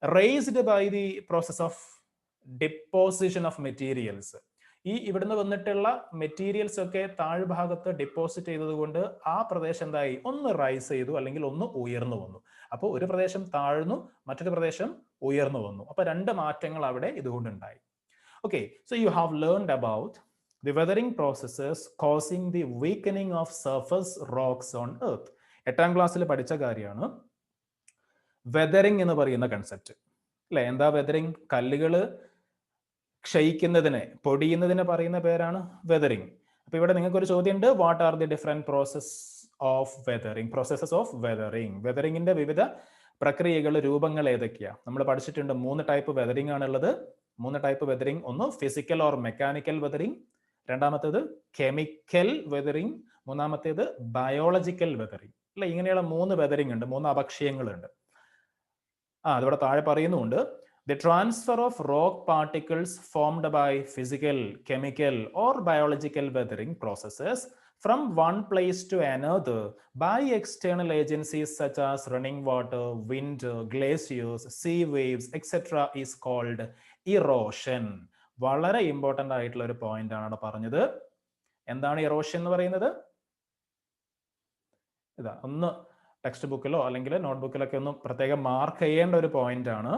raised by the process of deposition of materials. ഈ ഇവിടുന്ന് വന്നിട്ടുള്ള മെറ്റീരിയൽസ് ഒക്കെ താഴ്ഭാഗത്ത് ഡിപ്പോസിറ്റ് ചെയ്തത് കൊണ്ട് ആ പ്രദേശം എന്തായി? ഒന്ന് റൈസ് ചെയ്തു, അല്ലെങ്കിൽ ഒന്ന് ഉയർന്നു വന്നു. അപ്പോൾ ഒരു പ്രദേശം താഴ്ന്നു, മറ്റൊരു പ്രദേശം ഉയർന്നു വന്നു. അപ്പൊ രണ്ട് മാറ്റങ്ങൾ അവിടെ ഇതുകൊണ്ടുണ്ടായി. Okay, so you have learned about the weathering processes causing the weakening of surface rocks on earth. 8ാം ക്ലാസ്സിൽ പഠിച്ച കാര്യമാണ് വെതറിംഗ് എന്ന് പറയുന്ന കൺസെപ്റ്റ് അല്ലെ. എന്താ വെതറിംഗ്? കല്ലുകൾ ക്ഷയിക്കുന്നതിനെ, പൊടിയുന്നതിനെ പറയുന്ന പേരാണ് വെതറിംഗ്. അപ്പൊ ഇവിടെ നിങ്ങൾക്ക് ഒരു ചോദ്യം ഉണ്ട്, what are the different process of weathering, processes of weathering. വെതറിംഗിന്റെ വിവിധ പ്രക്രിയകൾ, രൂപങ്ങൾ ഏതൊക്കെയാണ്? നമ്മൾ പഠിച്ചിട്ടുണ്ട് 3 ടൈപ്പ് വെതറിംഗ് ആണുള്ളത്. 3 ടൈപ്പ് വെതറിംഗ്. ഒന്ന് ഫിസിക്കൽ ഓർ മെക്കാനിക്കൽ വെതറിംഗ്, രണ്ടാമത്തേത് കെമിക്കൽ വെതറിംഗ്, മൂന്നാമത്തേത് ബയോളജിക്കൽ വെതറിംഗ്. അല്ലെ, ഇങ്ങനെയുള്ള 3 വെതറിംഗ് ഉണ്ട്, 3 അപക്ഷയങ്ങളുണ്ട്. അതിവിടെ താഴെ പറയുന്നുണ്ട്. The transfer of rock particles formed by physical, chemical or biological weathering processes from one place to another by external agencies such as running water, wind, glaciers, sea waves, etc. is called erosion. വളരെ important ആയിട്ടുള്ള ഒരു point ആണ് പറഞ്ഞത്. എന്താണ് erosion എന്ന് പറയുന്നത്? ഇതാ, ഒന്ന് ടെക്സ്റ്റ് ബുക്കിലോ അല്ലെങ്കിൽ നോട്ട്ബുക്കിലൊക്കെ ഒന്ന് പ്രത്യേകം മാർക്ക് ചെയ്യേണ്ട ഒരു പോയിന്റ് ആണ്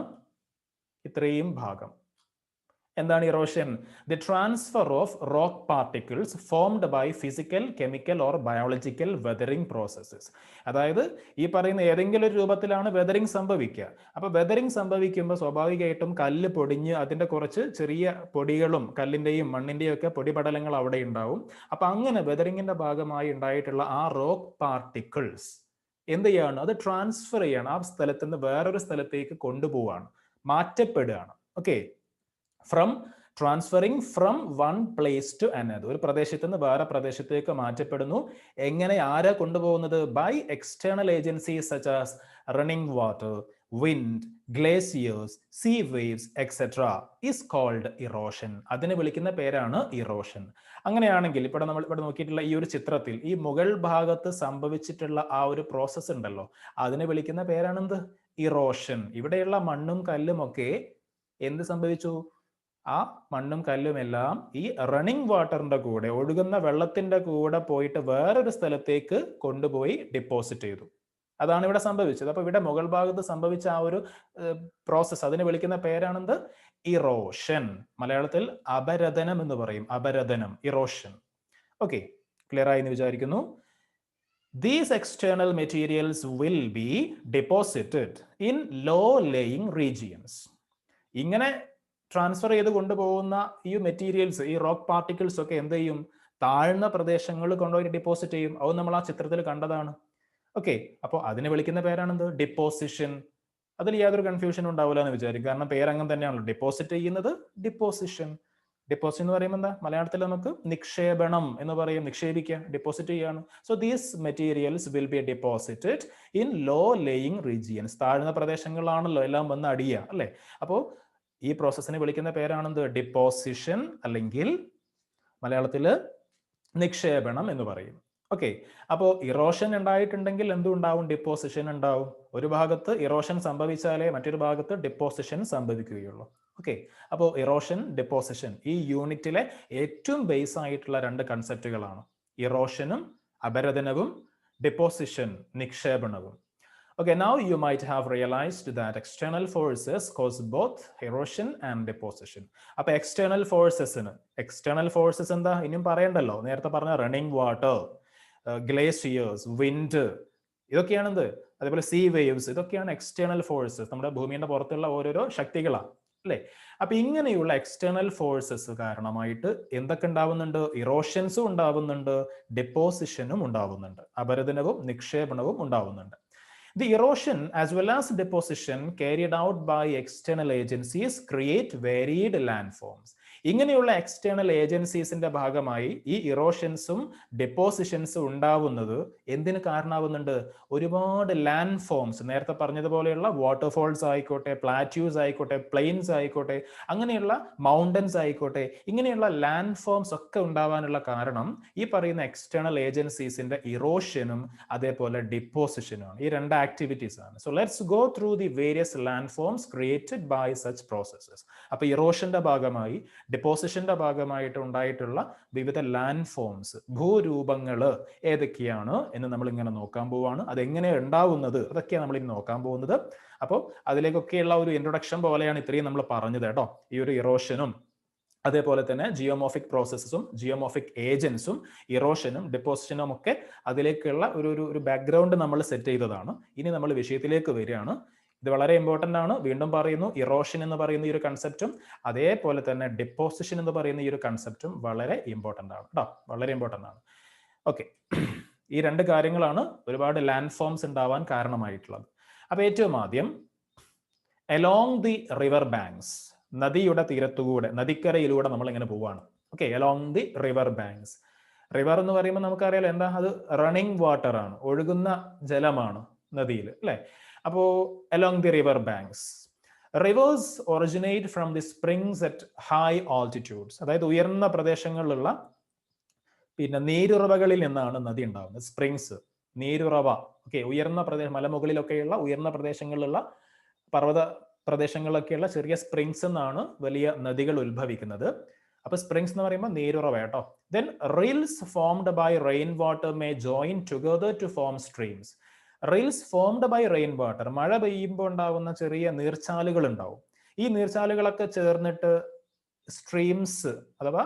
ഇത്രയും ഭാഗം. എന്താണ് erosion? The transfer of rock particles formed by physical, chemical or biological weathering processes. അതായത് ഈ പറയുന്ന ഏതെങ്കിലും ഒരു രൂപത്തിലാണ് വെതറിംഗ് സംഭവിക്കുക. അപ്പൊ വെതറിംഗ് സംഭവിക്കുമ്പോൾ സ്വാഭാവികമായിട്ടും കല്ല് പൊടിഞ്ഞ് അതിന്റെ കുറച്ച് ചെറിയ പൊടികളും കല്ലിന്റെയും മണ്ണിന്റെയും ഒക്കെ പൊടിപടലങ്ങൾ അവിടെ ഉണ്ടാവും. അപ്പൊ അങ്ങനെ വെതറിംഗിന്റെ ഭാഗമായി ഉണ്ടായിട്ടുള്ള ആ റോക്ക് പാർട്ടിക്കിൾസ് എന്ത് ചെയ്യാണ്? അത് ട്രാൻസ്ഫർ ചെയ്യാണ്, ആ സ്ഥലത്ത് നിന്ന് വേറൊരു സ്ഥലത്തേക്ക് കൊണ്ടുപോവാണ്, മാറ്റപ്പെടുകയാണ്. Okay, transferring from one place to another. ഒരു പ്രദേശത്ത് നിന്ന് വേറെ പ്രദേശത്തേക്ക് മാറ്റപ്പെടുന്നു. എങ്ങനെ? ആരാ കൊണ്ടുപോകുന്നത്? By external agencies such as running water, wind, glaciers, sea waves, etc. is called erosion. അതിനെ വിളിക്കുന്ന പേരാണ് ഇറോഷൻ. അങ്ങനെയാണെങ്കിൽ നമ്മൾ ഇവിടെ നോക്കിയിട്ടുള്ള ഈ ഒരു ചിത്രത്തിൽ ഈ മുകൾ ഭാഗത്ത് സംഭവിച്ചിട്ടുള്ള ആ ഒരു പ്രോസസ്സ് ഉണ്ടല്ലോ, അതിനെ വിളിക്കുന്ന പേരാണ് എന്ത്? ഇറോഷൻ. ഇവിടെയുള്ള മണ്ണും കല്ലും ഒക്കെ എന്ത് സംഭവിച്ചു? ആ മണ്ണും കല്ലും എല്ലാം ഈ റണ്ണിംഗ് വാട്ടറിന്റെ കൂടെ, ഒഴുകുന്ന വെള്ളത്തിന്റെ കൂടെ പോയിട്ട് വേറൊരു സ്ഥലത്തേക്ക് കൊണ്ടുപോയി ഡിപ്പോസിറ്റ് ചെയ്തു. അതാണ് ഇവിടെ സംഭവിച്ചത്. അപ്പൊ ഇവിടെ മുകൾ ഭാഗത്ത് സംഭവിച്ച ആ ഒരു പ്രോസസ്, അതിനെ വിളിക്കുന്ന പേരാണെന്ത്? ഇറോഷൻ. മലയാളത്തിൽ അപരദനം എന്ന് പറയും. അപരദനം, ഇറോഷൻ. ഓക്കെ, ക്ലിയർ ആയി എന്ന് വിചാരിക്കുന്നു. These external materials will be deposited in low-lying regions. ഇങ്ങനെ ട്രാൻസ്ഫർ ചെയ്ത് കൊണ്ടുപോകുന്ന ഈ മെറ്റീരിയൽസ്, ഈ റോക്ക് പാർട്ടിക്കിൾസ് ഒക്കെ എന്ത് ചെയ്യും? താഴ്ന്ന പ്രദേശങ്ങളിൽ കൊണ്ടുപോയി ഡിപ്പോസിറ്റ് ചെയ്യും. അത് നമ്മൾ ആ ചിത്രത്തിൽ കണ്ടതാണ്. ഓക്കെ, അപ്പോൾ അതിനെ വിളിക്കുന്ന പേരാണെന്ത്? ഡിപ്പോസിഷൻ. അതിൽ യാതൊരു കൺഫ്യൂഷനും ഉണ്ടാവില്ല എന്ന് വിചാരിക്കും. കാരണം പേരങ്ങനെ തന്നെയാണല്ലോ, ഡിപ്പോസിറ്റ് ചെയ്യുന്നത് ഡിപ്പോസിഷൻ. ഡിപ്പോസിറ്റ് എന്ന് പറയുമ്പോൾ എന്താ? മലയാളത്തിൽ നമുക്ക് നിക്ഷേപണം എന്ന് പറയും. നിക്ഷേപിക്കുക, ഡിപ്പോസിറ്റ് ചെയ്യാണ്. So these materials will be deposited in law laying regions. താഴ്ന്ന പ്രദേശങ്ങളിലാണല്ലോ എല്ലാം വന്ന് അടിയുക, അല്ലേ? അപ്പോൾ ഈ പ്രോസസ്സിനെ വിളിക്കുന്ന പേരാണെന്ത്? ഡിപ്പോസിഷൻ, അല്ലെങ്കിൽ മലയാളത്തിൽ നിക്ഷേപണം എന്ന് പറയും. ഓക്കെ, അപ്പോൾ ഇറോഷൻ ഉണ്ടായിട്ടുണ്ടെങ്കിൽ എന്തുണ്ടാവും? ഡിപ്പോസിഷൻ ഉണ്ടാവും. ഒരു ഭാഗത്ത് ഇറോഷൻ സംഭവിച്ചാലേ മറ്റൊരു ഭാഗത്ത് ഡിപ്പോസിഷൻ സംഭവിക്കുകയുള്ളൂ. ഓക്കെ, അപ്പോൾ ഇറോഷൻ, ഡിപ്പോസിഷൻ ഈ യൂണിറ്റിലെ ഏറ്റവും ബേസ് ആയിട്ടുള്ള 2 കൺസെപ്റ്റുകളാണ്. ഇറോഷനും അപരദനവും, deposition നിക്ഷേപണവും. Okay, now you might have realized that external forces cause both erosion and deposition. അപ്പോൾ external forces എന്താ? ഇനിയും പറയണ്ടല്ലോ. നേരത്തെ പറഞ്ഞ റണ്ണിംഗ് വാട്ടർ, ഗ്ലേസിയേഴ്സ്, വിൻഡ്, ഇതൊക്കെയാണെന്ത്? അതേപോലെ സീ വേവ്സ്, ഇതൊക്കെയാണ് എക്സ്റ്റേണൽ ഫോഴ്സസ്. നമ്മുടെ ഭൂമിയുടെ പുറത്തുള്ള ഓരോരോ ശക്തികളാണ്, അല്ലേ? അപ്പൊ ഇങ്ങനെയുള്ള എക്സ്റ്റേണൽ ഫോഴ്സസ് കാരണമായിട്ട് എന്തൊക്കെ ഉണ്ടാവുന്നുണ്ട്? ഇറോഷൻസും ഉണ്ടാവുന്നുണ്ട്, ഡെപ്പോസിഷനും ഉണ്ടാവുന്നുണ്ട്, അപരദനവും നിക്ഷേപണവും ഉണ്ടാവുന്നുണ്ട്. The erosion as well as deposition carried out by external agencies create varied landforms. ഇങ്ങനെയുള്ള എക്സ്റ്റേണൽ ഏജൻസീസിന്റെ ഭാഗമായി ഈ ഇറോഷൻസും ഡെപ്പോസിഷൻസും ഉണ്ടാവുന്നത് എന്തിന് കാരണമാവുന്നുണ്ട്? ഒരുപാട് ലാൻഡ് ഫോംസ്, നേരത്തെ പറഞ്ഞതുപോലെയുള്ള വാട്ടർഫോൾസ് ആയിക്കോട്ടെ, പ്ലാറ്റ്യൂസ് ആയിക്കോട്ടെ, പ്ലെയിൻസ് ആയിക്കോട്ടെ, അങ്ങനെയുള്ള മൗണ്ടൻസ് ആയിക്കോട്ടെ, ഇങ്ങനെയുള്ള ലാൻഡ് ഫോംസ് ഒക്കെ ഉണ്ടാവാനുള്ള കാരണം ഈ പറയുന്ന എക്സ്റ്റേണൽ ഏജൻസീസിന്റെ ഇറോഷനും അതേപോലെ ഡിപ്പോസിഷനുമാണ്. ഈ 2 ആക്ടിവിറ്റീസ് ആണ്. So let's go through the various land forms created by such processes. അപ്പൊ ഇറോഷന്റെ ഭാഗമായി, ഡിപ്പോസിഷന്റെ ഭാഗമായിട്ട് ഉണ്ടായിട്ടുള്ള വിവിധ ലാൻഡ് ഫോംസ്, ഭൂരൂപങ്ങൾ ഏതൊക്കെയാണ് എന്ന് നമ്മൾ ഇങ്ങനെ നോക്കാൻ പോവാണ്. അതെങ്ങനെയാണ് ഉണ്ടാവുന്നത്, അതൊക്കെയാണ് നമ്മൾ ഇനി നോക്കാൻ പോകുന്നത്. അപ്പോൾ അതിലേക്കൊക്കെയുള്ള ഒരു ഇൻട്രൊഡക്ഷൻ പോലെയാണ് ഇത്രയും നമ്മൾ പറഞ്ഞത് കേട്ടോ. ഈ ഒരു ഇറോഷനും അതേപോലെ തന്നെ ജിയോമോർഫിക് പ്രോസസ്സും ജിയോമോർഫിക് ഏജൻസും ഇറോഷനും ഡെപ്പോസിഷനും ഒക്കെ അതിലേക്കുള്ള ഒരു ബാക്ക്ഗ്രൗണ്ട് നമ്മൾ സെറ്റ് ചെയ്തതാണ്. ഇനി നമ്മൾ വിഷയത്തിലേക്ക് വരികയാണ്. ഇത് വളരെ ഇമ്പോർട്ടൻ്റ് ആണ്. വീണ്ടും പറയുന്നു, ഇറോഷൻ എന്ന് പറയുന്ന ഈ ഒരു കൺസെപ്റ്റും അതേപോലെ തന്നെ ഡെപ്പോസിഷൻ എന്ന് പറയുന്ന ഈ ഒരു കൺസെപ്റ്റും വളരെ ഇമ്പോർട്ടൻ്റ് ആണ് കേട്ടോ, വളരെ ഇമ്പോർട്ടൻ്റ് ആണ്. ഓക്കെ, ഈ 2 കാര്യങ്ങളാണ് ഒരുപാട് ലാൻഡ് ഫോംസ് ഉണ്ടാവാൻ കാരണമായിട്ടുള്ളത്. അപ്പോൾ ഏറ്റവും ആദ്യം along the river banks, നദിയുടെ തീരത്തുകൂടെ, നദിക്കരയിലൂടെ നമ്മൾ ഇങ്ങനെ പോവാണ്. Okay, along the river banks. River എന്ന് പറയുമ്പോൾ നമുക്കറിയാലോ എന്താ, അത് റണ്ണിങ് വാട്ടർ ആണ്, ഒഴുകുന്ന ജലമാണ് നദിയിൽ, അല്ലേ? അപ്പോ along the river banks. Rivers originate from the springs at high altitudes. അതായത് ഉയർന്ന പ്രദേശങ്ങളിലുള്ള പിന്നെ നീരുറവകളിൽ നിന്നാണ് നദി ഉണ്ടാകുന്നത്. സ്പ്രിങ്സ്, നീരുറവ. ഓക്കെ, ഉയർന്ന പ്രദേശം, മലമുകളിലൊക്കെയുള്ള ഉയർന്ന പ്രദേശങ്ങളിലുള്ള പർവ്വത പ്രദേശങ്ങളിലൊക്കെയുള്ള ചെറിയ സ്പ്രിങ്സ് എന്നാണ് വലിയ നദികൾ ഉത്ഭവിക്കുന്നത്. അപ്പൊ സ്പ്രിങ്സ് എന്ന് പറയുമ്പോൾ നീരുറവ കേട്ടോ. Then rills formed by rain water may join together to form streams. Rills formed by rain water, മഴ പെയ്യുമ്പോൾ ഉണ്ടാകുന്ന ചെറിയ നീർച്ചാലുകൾ ഉണ്ടാവും. ഈ നീർച്ചാലുകളൊക്കെ ചേർന്നിട്ട് സ്ട്രീംസ് അഥവാ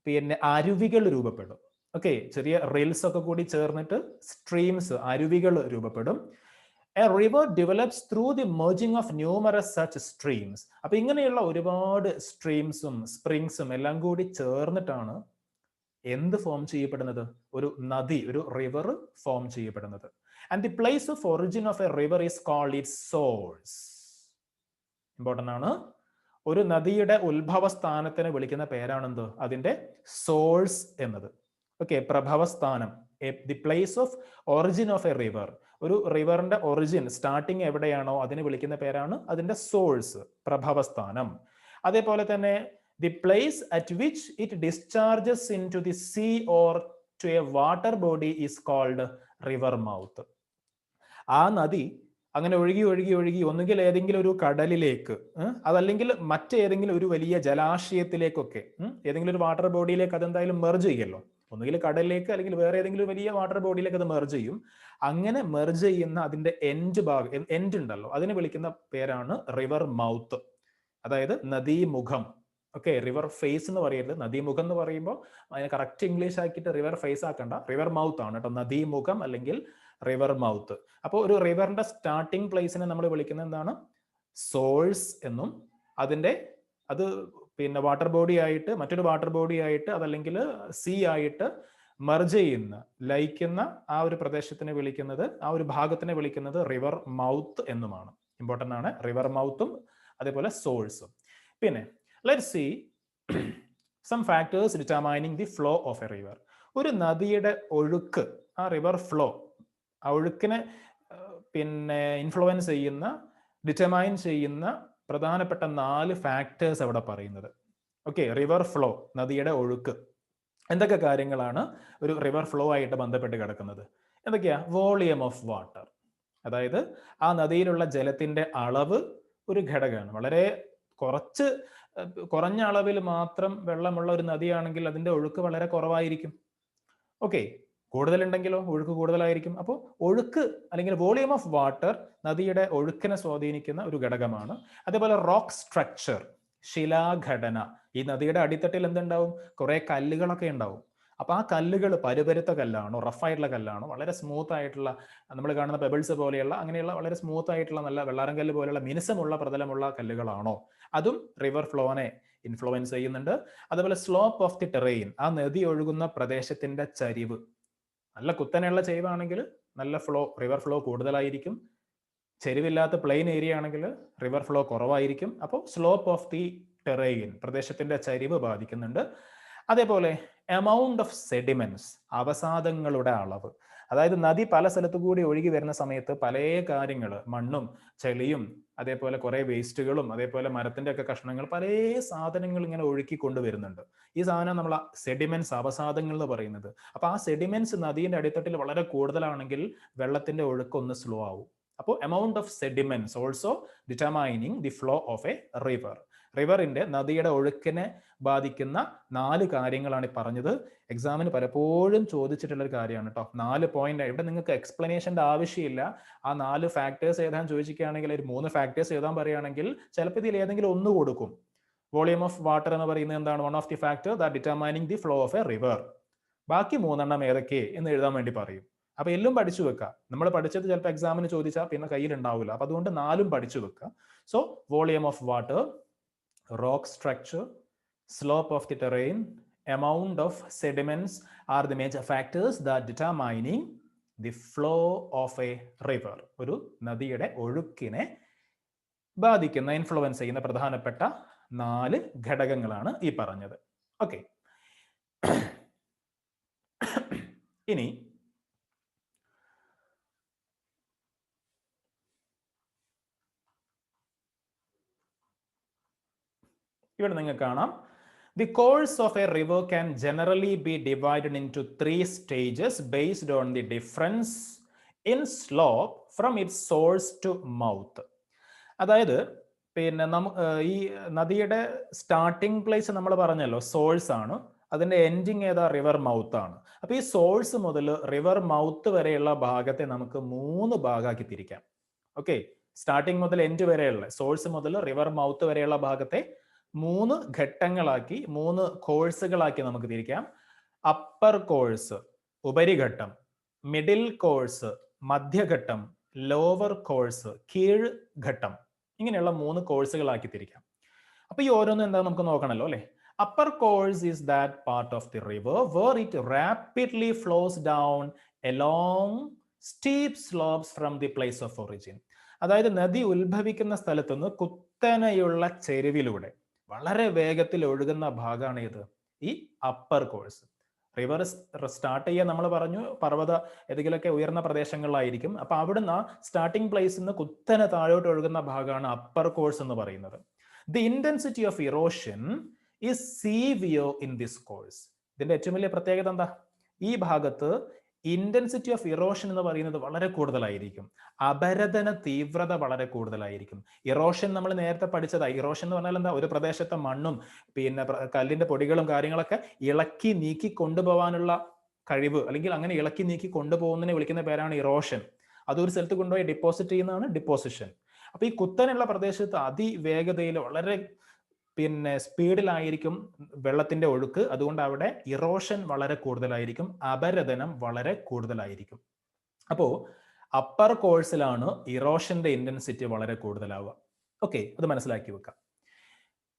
പിന്നെ അരുവികൾ രൂപപ്പെടും. ഓക്കെ, ചെറിയ റിൽസ് ഒക്കെ കൂടി ചേർന്നിട്ട് സ്ട്രീംസ്, അരുവികൾ രൂപപ്പെടും. A river develops through the merging of numerous such streams. അപ്പൊ ഇങ്ങനെയുള്ള ഒരുപാട് സ്ട്രീംസും സ്പ്രിങ്സും എല്ലാം കൂടി ചേർന്നിട്ടാണ് എന്ത് ഫോം ചെയ്യപ്പെടുന്നത്? ഒരു നദി, ഒരു റിവർ ഫോം ചെയ്യപ്പെടുന്നത്. And the place of origin of a river is called its source. Important ആണ്. ഒരു നദിയുടെ ഉത്ഭവ സ്ഥാനത്തിനെ വിളിക്കുന്ന പേരാണെന്ത്? അതിന്റെ സോഴ്സ് എന്നത്. ഓക്കെ, പ്രഭവസ്ഥാനം, the place of origin of a river. ഒരു റിവറിന്റെ ഒറിജിൻ, സ്റ്റാർട്ടിങ് എവിടെയാണോ അതിനെ വിളിക്കുന്ന പേരാണ് അതിന്റെ സോഴ്സ്, പ്രഭവസ്ഥാനം. അതേപോലെ തന്നെ the place at which it discharges into the sea or to a water body is called river mouth. ആ നദി അങ്ങനെ ഒഴുകി ഒഴുകി ഒഴുകി ഒന്നുകിൽ ഏതെങ്കിലും ഒരു കടലിലേക്ക്, അതല്ലെങ്കിൽ മറ്റേതെങ്കിലും ഒരു വലിയ ജലാശയത്തിലേക്കൊക്കെ, ഏതെങ്കിലും ഒരു വാട്ടർ ബോഡിയിലേക്ക് അതെന്തായാലും മെർജ് ചെയ്യല്ലോ. ഒന്നുകിൽ കടലിലേക്ക് അല്ലെങ്കിൽ വേറെ ഏതെങ്കിലും വലിയ വാട്ടർ ബോഡിയിലേക്ക് അത് മെർജ് ചെയ്യും. അങ്ങനെ മെർജ് ചെയ്യുന്ന അതിന്റെ എൻഡ് ഉണ്ടല്ലോ, അതിനെ വിളിക്കുന്ന പേരാണ് റിവർ മൗത്ത്, അതായത് നദീമുഖം. ഓക്കെ, റിവർ ഫേസ് എന്ന് പറയരുത്, നദീമുഖം എന്ന് പറയുമ്പോൾ അതിനെ കറക്റ്റ് ഇംഗ്ലീഷ് ആക്കിയിട്ട് റിവർ ഫേസ് ആക്കണ്ട, റിവർ മൗത്ത് ആണ് കേട്ടോ, നദീമുഖം അല്ലെങ്കിൽ റിവർ മൗത്ത്. അപ്പോൾ ഒരു റിവറിന്റെ സ്റ്റാർട്ടിംഗ് പ്ലേസിനെ നമ്മൾ വിളിക്കുന്നത് എന്താണ്? സോഴ്സ് എന്നും, അത് പിന്നെ വാട്ടർ ബോഡി ആയിട്ട് മറ്റൊരു വാട്ടർ ബോഡി ആയിട്ട് അതല്ലെങ്കിൽ സീ ആയിട്ട് മെർജ് ചെയ്യുന്ന, ലയിക്കുന്ന ആ ഒരു പ്രദേശത്തിനെ വിളിക്കുന്നത്, ആ ഒരു ഭാഗത്തിനെ വിളിക്കുന്നത് റിവർ മൗത്ത് എന്നുമാണ്. ഇമ്പോർട്ടന്റ് ആണ് റിവർ മൗത്തും അതേപോലെ സോഴ്സും. പിന്നെ let's see some factors determining the flow of a river. ഒരു നദിയുടെ ഒഴുക്ക്, ആ റിവർ ഫ്ലോ, ആ ഒഴുക്കിനെ പിന്നെ ഇൻഫ്ലുവൻസ് ചെയ്യുന്ന, ഡിറ്റർമൈൻ ചെയ്യുന്ന പ്രധാനപ്പെട്ട 4 ഫാക്ടേഴ്സ് അവിടെ പറയുന്നത്. ഓക്കെ, റിവർ ഫ്ലോ, നദിയുടെ ഒഴുക്ക്. എന്തൊക്കെ കാര്യങ്ങളാണ് ഒരു റിവർ ഫ്ലോ ആയിട്ട് ബന്ധപ്പെട്ട് കിടക്കുന്നത്? എന്തൊക്കെയാ? വോളിയം ഓഫ് വാട്ടർ, അതായത് ആ നദിയിലുള്ള ജലത്തിന്റെ അളവ് ഒരു ഘടകമാണ്. വളരെ കുറഞ്ഞ അളവിൽ മാത്രം വെള്ളമുള്ള ഒരു നദിയാണെങ്കിൽ അതിന്റെ ഒഴുക്ക് വളരെ കുറവായിരിക്കും. ഓക്കെ, കൂടുതലുണ്ടെങ്കിലോ ഒഴുക്ക് കൂടുതലായിരിക്കും. അപ്പോൾ ഒഴുക്ക് അല്ലെങ്കിൽ വോളിയം ഓഫ് വാട്ടർ നദിയുടെ ഒഴുക്കിനെ സ്വാധീനിക്കുന്ന ഒരു ഘടകമാണ്. അതേപോലെ റോക്ക് സ്ട്രക്ചർ, ശിലാഘടന. ഈ നദിയുടെ അടിത്തട്ടിൽ എന്തുണ്ടാവും? കുറെ കല്ലുകളൊക്കെ ഉണ്ടാവും. അപ്പൊ ആ കല്ലുകൾ പരുപരുത്ത കല്ലാണോ, റഫായിട്ടുള്ള കല്ലാണോ, വളരെ സ്മൂത്ത് ആയിട്ടുള്ള, നമ്മൾ കാണുന്ന പെബിൾസ് പോലെയുള്ള അങ്ങനെയുള്ള വളരെ സ്മൂത്ത് ആയിട്ടുള്ള നല്ല വെള്ളാരം കല്ല് പോലെയുള്ള മിനുസമുള്ള പ്രതലമുള്ള കല്ലുകളാണോ, അതും റിവർ ഫ്ലോനെ ഇൻഫ്ലുവൻസ് ചെയ്യുന്നുണ്ട്. അതുപോലെ സ്ലോപ്പ് ഓഫ് ദി ടെറൈൻ, ആ നദി ഒഴുകുന്ന പ്രദേശത്തിന്റെ ചരിവ്. നല്ല കുത്തനെയുള്ള ചരിവാണെങ്കിൽ നല്ല ഫ്ലോ, റിവർ ഫ്ലോ കൂടുതലായിരിക്കും. ചെരിവില്ലാത്ത പ്ലെയിൻ ഏരിയ ആണെങ്കിൽ റിവർ ഫ്ലോ കുറവായിരിക്കും. അപ്പോൾ സ്ലോപ്പ് ഓഫ് ദി ടെറൈൻ, പ്രദേശത്തിന്റെ ചരിവ് ബാധിക്കുന്നുണ്ട്. അതേപോലെ എമൗണ്ട് ഓഫ് സെഡിമെന്റ്സ്, അവസാദങ്ങളുടെ അളവ്. അതായത് നദി പല സ്ഥലത്തു കൂടി ഒഴുകി വരുന്ന സമയത്ത് പല കാര്യങ്ങൾ, മണ്ണും ചെളിയും അതേപോലെ കുറെ വേസ്റ്റുകളും അതേപോലെ മരത്തിന്റെ ഒക്കെ കഷ്ണങ്ങൾ, പല സാധനങ്ങൾ ഇങ്ങനെ ഒഴുക്കി കൊണ്ടുവരുന്നുണ്ട്. ഈ സാധനം നമ്മൾ സെഡിമെന്റ്സ്, അവസാദങ്ങൾ എന്ന് പറയുന്നത്. അപ്പൊ ആ സെഡിമെന്റ്സ് നദീന്റെ അടിത്തട്ടിൽ വളരെ കൂടുതലാണെങ്കിൽ വെള്ളത്തിന്റെ ഒഴുക്ക് ഒന്ന് സ്ലോ ആവും. അപ്പോൾ amount of sediments also determining the flow of a river. റിവറിന്റെ, നദിയുടെ ഒഴുക്കിനെ ബാധിക്കുന്ന 4 കാര്യങ്ങളാണ് ഈ പറഞ്ഞത്. എക്സാമിന് പലപ്പോഴും ചോദിച്ചിട്ടുള്ള ഒരു കാര്യമാണ് കേട്ടോ. 4 പോയിന്റ്. ഇവിടെ നിങ്ങൾക്ക് എക്സ്പ്ലനേഷന്റെ ആവശ്യമില്ല. ആ 4 ഫാക്ടേഴ്സ് എഴുതാൻ ചോദിക്കുകയാണെങ്കിൽ, ഒരു 3 ഫാക്ടേഴ്സ് എഴുതാൻ പറയുകയാണെങ്കിൽ ചിലപ്പോൾ ഇതിൽ ഏതെങ്കിലും ഒന്ന് കൊടുക്കും. വോളിയം ഓഫ് വാട്ടർ എന്ന് പറയുന്നത് എന്താണ്? One of the factor that determining the flow of a river. ബാക്കി 3 ഏതൊക്കെ എന്ന് എഴുതാൻ വേണ്ടി പറയും. അപ്പൊ എല്ലാം പഠിച്ചു വെക്കുക. നമ്മൾ പഠിച്ചത് ചിലപ്പോൾ എക്സാമിന് ചോദിച്ചാൽ പിന്നെ കയ്യിൽ ഉണ്ടാവില്ല. അപ്പൊ അതുകൊണ്ട് 4 പഠിച്ചു വെക്കുക. So volume of water, rock structure, slope of the terrain, amount of sediments are the major factors that determining the flow of a river. ഒരു നദിയുടെ ഒഴുക്കിനെ ബാധിക്കുന്ന, ഇൻഫ്ലുവൻസ് ചെയ്യുന്ന പ്രധാനപ്പെട്ട 4 ഘടകങ്ങളാണ് ഈ പറഞ്ഞത്. ഓക്കെ, ഇനി ഇവിടെ നിങ്ങൾക്ക് കാണാം, the course of a river can generally be divided into 3 stages based on the difference in slope from its source to mouth. അതായത് പിന്നെ ഈ നദിയുടെ സ്റ്റാർട്ടിംഗ് പ്ലേസ് നമ്മൾ പറഞ്ഞല്ലോ സോഴ്സ് ആണ്, അതിന്റെ എൻഡിങ് ഏതാ? റിവർ മൗത്ത് ആണ്. അപ്പൊ ഈ സോഴ്സ് മുതൽ റിവർ മൗത്ത് വരെയുള്ള ഭാഗത്തെ നമുക്ക് 3 ഭാഗമാക്കി തിരിക്കാം. ഓക്കെ, സ്റ്റാർട്ടിങ് മുതൽ എൻഡ് വരെയുള്ള, സോഴ്സ് മുതൽ റിവർ മൗത്ത് വരെയുള്ള ഭാഗത്തെ 3 ഘട്ടങ്ങളാക്കി, 3 കോഴ്സുകളാക്കി നമുക്ക് തിരിക്കാം. അപ്പർ കോഴ്സ് ഉപരിഘട്ടം, മിഡിൽ കോഴ്സ് മധ്യഘട്ടം, ലോവർ കോഴ്സ് കീഴ് ഘട്ടം, ഇങ്ങനെയുള്ള 3 കോഴ്സുകളാക്കി തിരിക്കാം. അപ്പൊ ഈ ഓരോന്നും എന്താ നമുക്ക് നോക്കണല്ലോ അല്ലെ. Upper course is that part of the river where it rapidly flows down along steep slopes from the place of origin. അതായത് നദി ഉത്ഭവിക്കുന്ന സ്ഥലത്തുനിന്ന് കുത്തനെയുള്ള ചെരുവിലൂടെ വളരെ വേഗത്തിൽ ഒഴുകുന്ന ഭാഗമാണ് ഇത്, ഈ അപ്പർ കോഴ്സ്. റിവർ സ്റ്റാർട്ട് ചെയ്യാൻ നമ്മൾ പറഞ്ഞു പർവ്വത ഏതെങ്കിലുമൊക്കെ ഉയർന്ന പ്രദേശങ്ങളിലായിരിക്കും. അപ്പൊ അവിടുന്ന് സ്റ്റാർട്ടിംഗ് പ്ലേസിൽ നിന്ന് കുത്തനെ താഴോട്ട് ഒഴുകുന്ന ഭാഗമാണ് അപ്പർ കോഴ്സ് എന്ന് പറയുന്നത്. The intensity of erosion is severe in this course. ഇതിന്റെ ഏറ്റവും വലിയ പ്രത്യേകത എന്താ? ഈ ഭാഗത്ത് ഇന്റൻസിറ്റി ഓഫ് ഇറോഷൻ എന്ന് പറയുന്നത് വളരെ കൂടുതലായിരിക്കും, അപരദന തീവ്രത വളരെ കൂടുതലായിരിക്കും. ഇറോഷൻ നമ്മൾ നേരത്തെ പഠിച്ചതാ. ഇറോഷൻ എന്ന് പറഞ്ഞാൽ എന്താ? ഒരു പ്രദേശത്തെ മണ്ണും പിന്നെ കല്ലിന്റെ പൊടികളും കാര്യങ്ങളൊക്കെ ഇളക്കി നീക്കി കൊണ്ടുപോകാനുള്ള കഴിവ്, അല്ലെങ്കിൽ അങ്ങനെ ഇളക്കി നീക്കി കൊണ്ടുപോകുന്നതിനെ വിളിക്കുന്ന പേരാണ് ഇറോഷൻ. അതൊരു സ്ഥലത്ത് കൊണ്ടുപോയി ഡിപ്പോസിറ്റ് ചെയ്യുന്നതാണ് ഡിപ്പോസിഷൻ. അപ്പൊ ഈ കുത്തനുള്ള പ്രദേശത്ത് അതിവേഗതയിൽ വളരെ പിന്നെ സ്പീഡിലായിരിക്കും വെള്ളത്തിന്റെ ഒഴുക്ക്. അതുകൊണ്ട് അവിടെ ഇറോഷൻ വളരെ കൂടുതലായിരിക്കും, അപരദനം വളരെ കൂടുതലായിരിക്കും. അപ്പോ അപ്പർ കോഴ്സിലാണ് ഇറോഷന്റെ ഇന്റൻസിറ്റി വളരെ കൂടുതലാവുക. ഓക്കെ, അത് മനസ്സിലാക്കി വെക്കാം.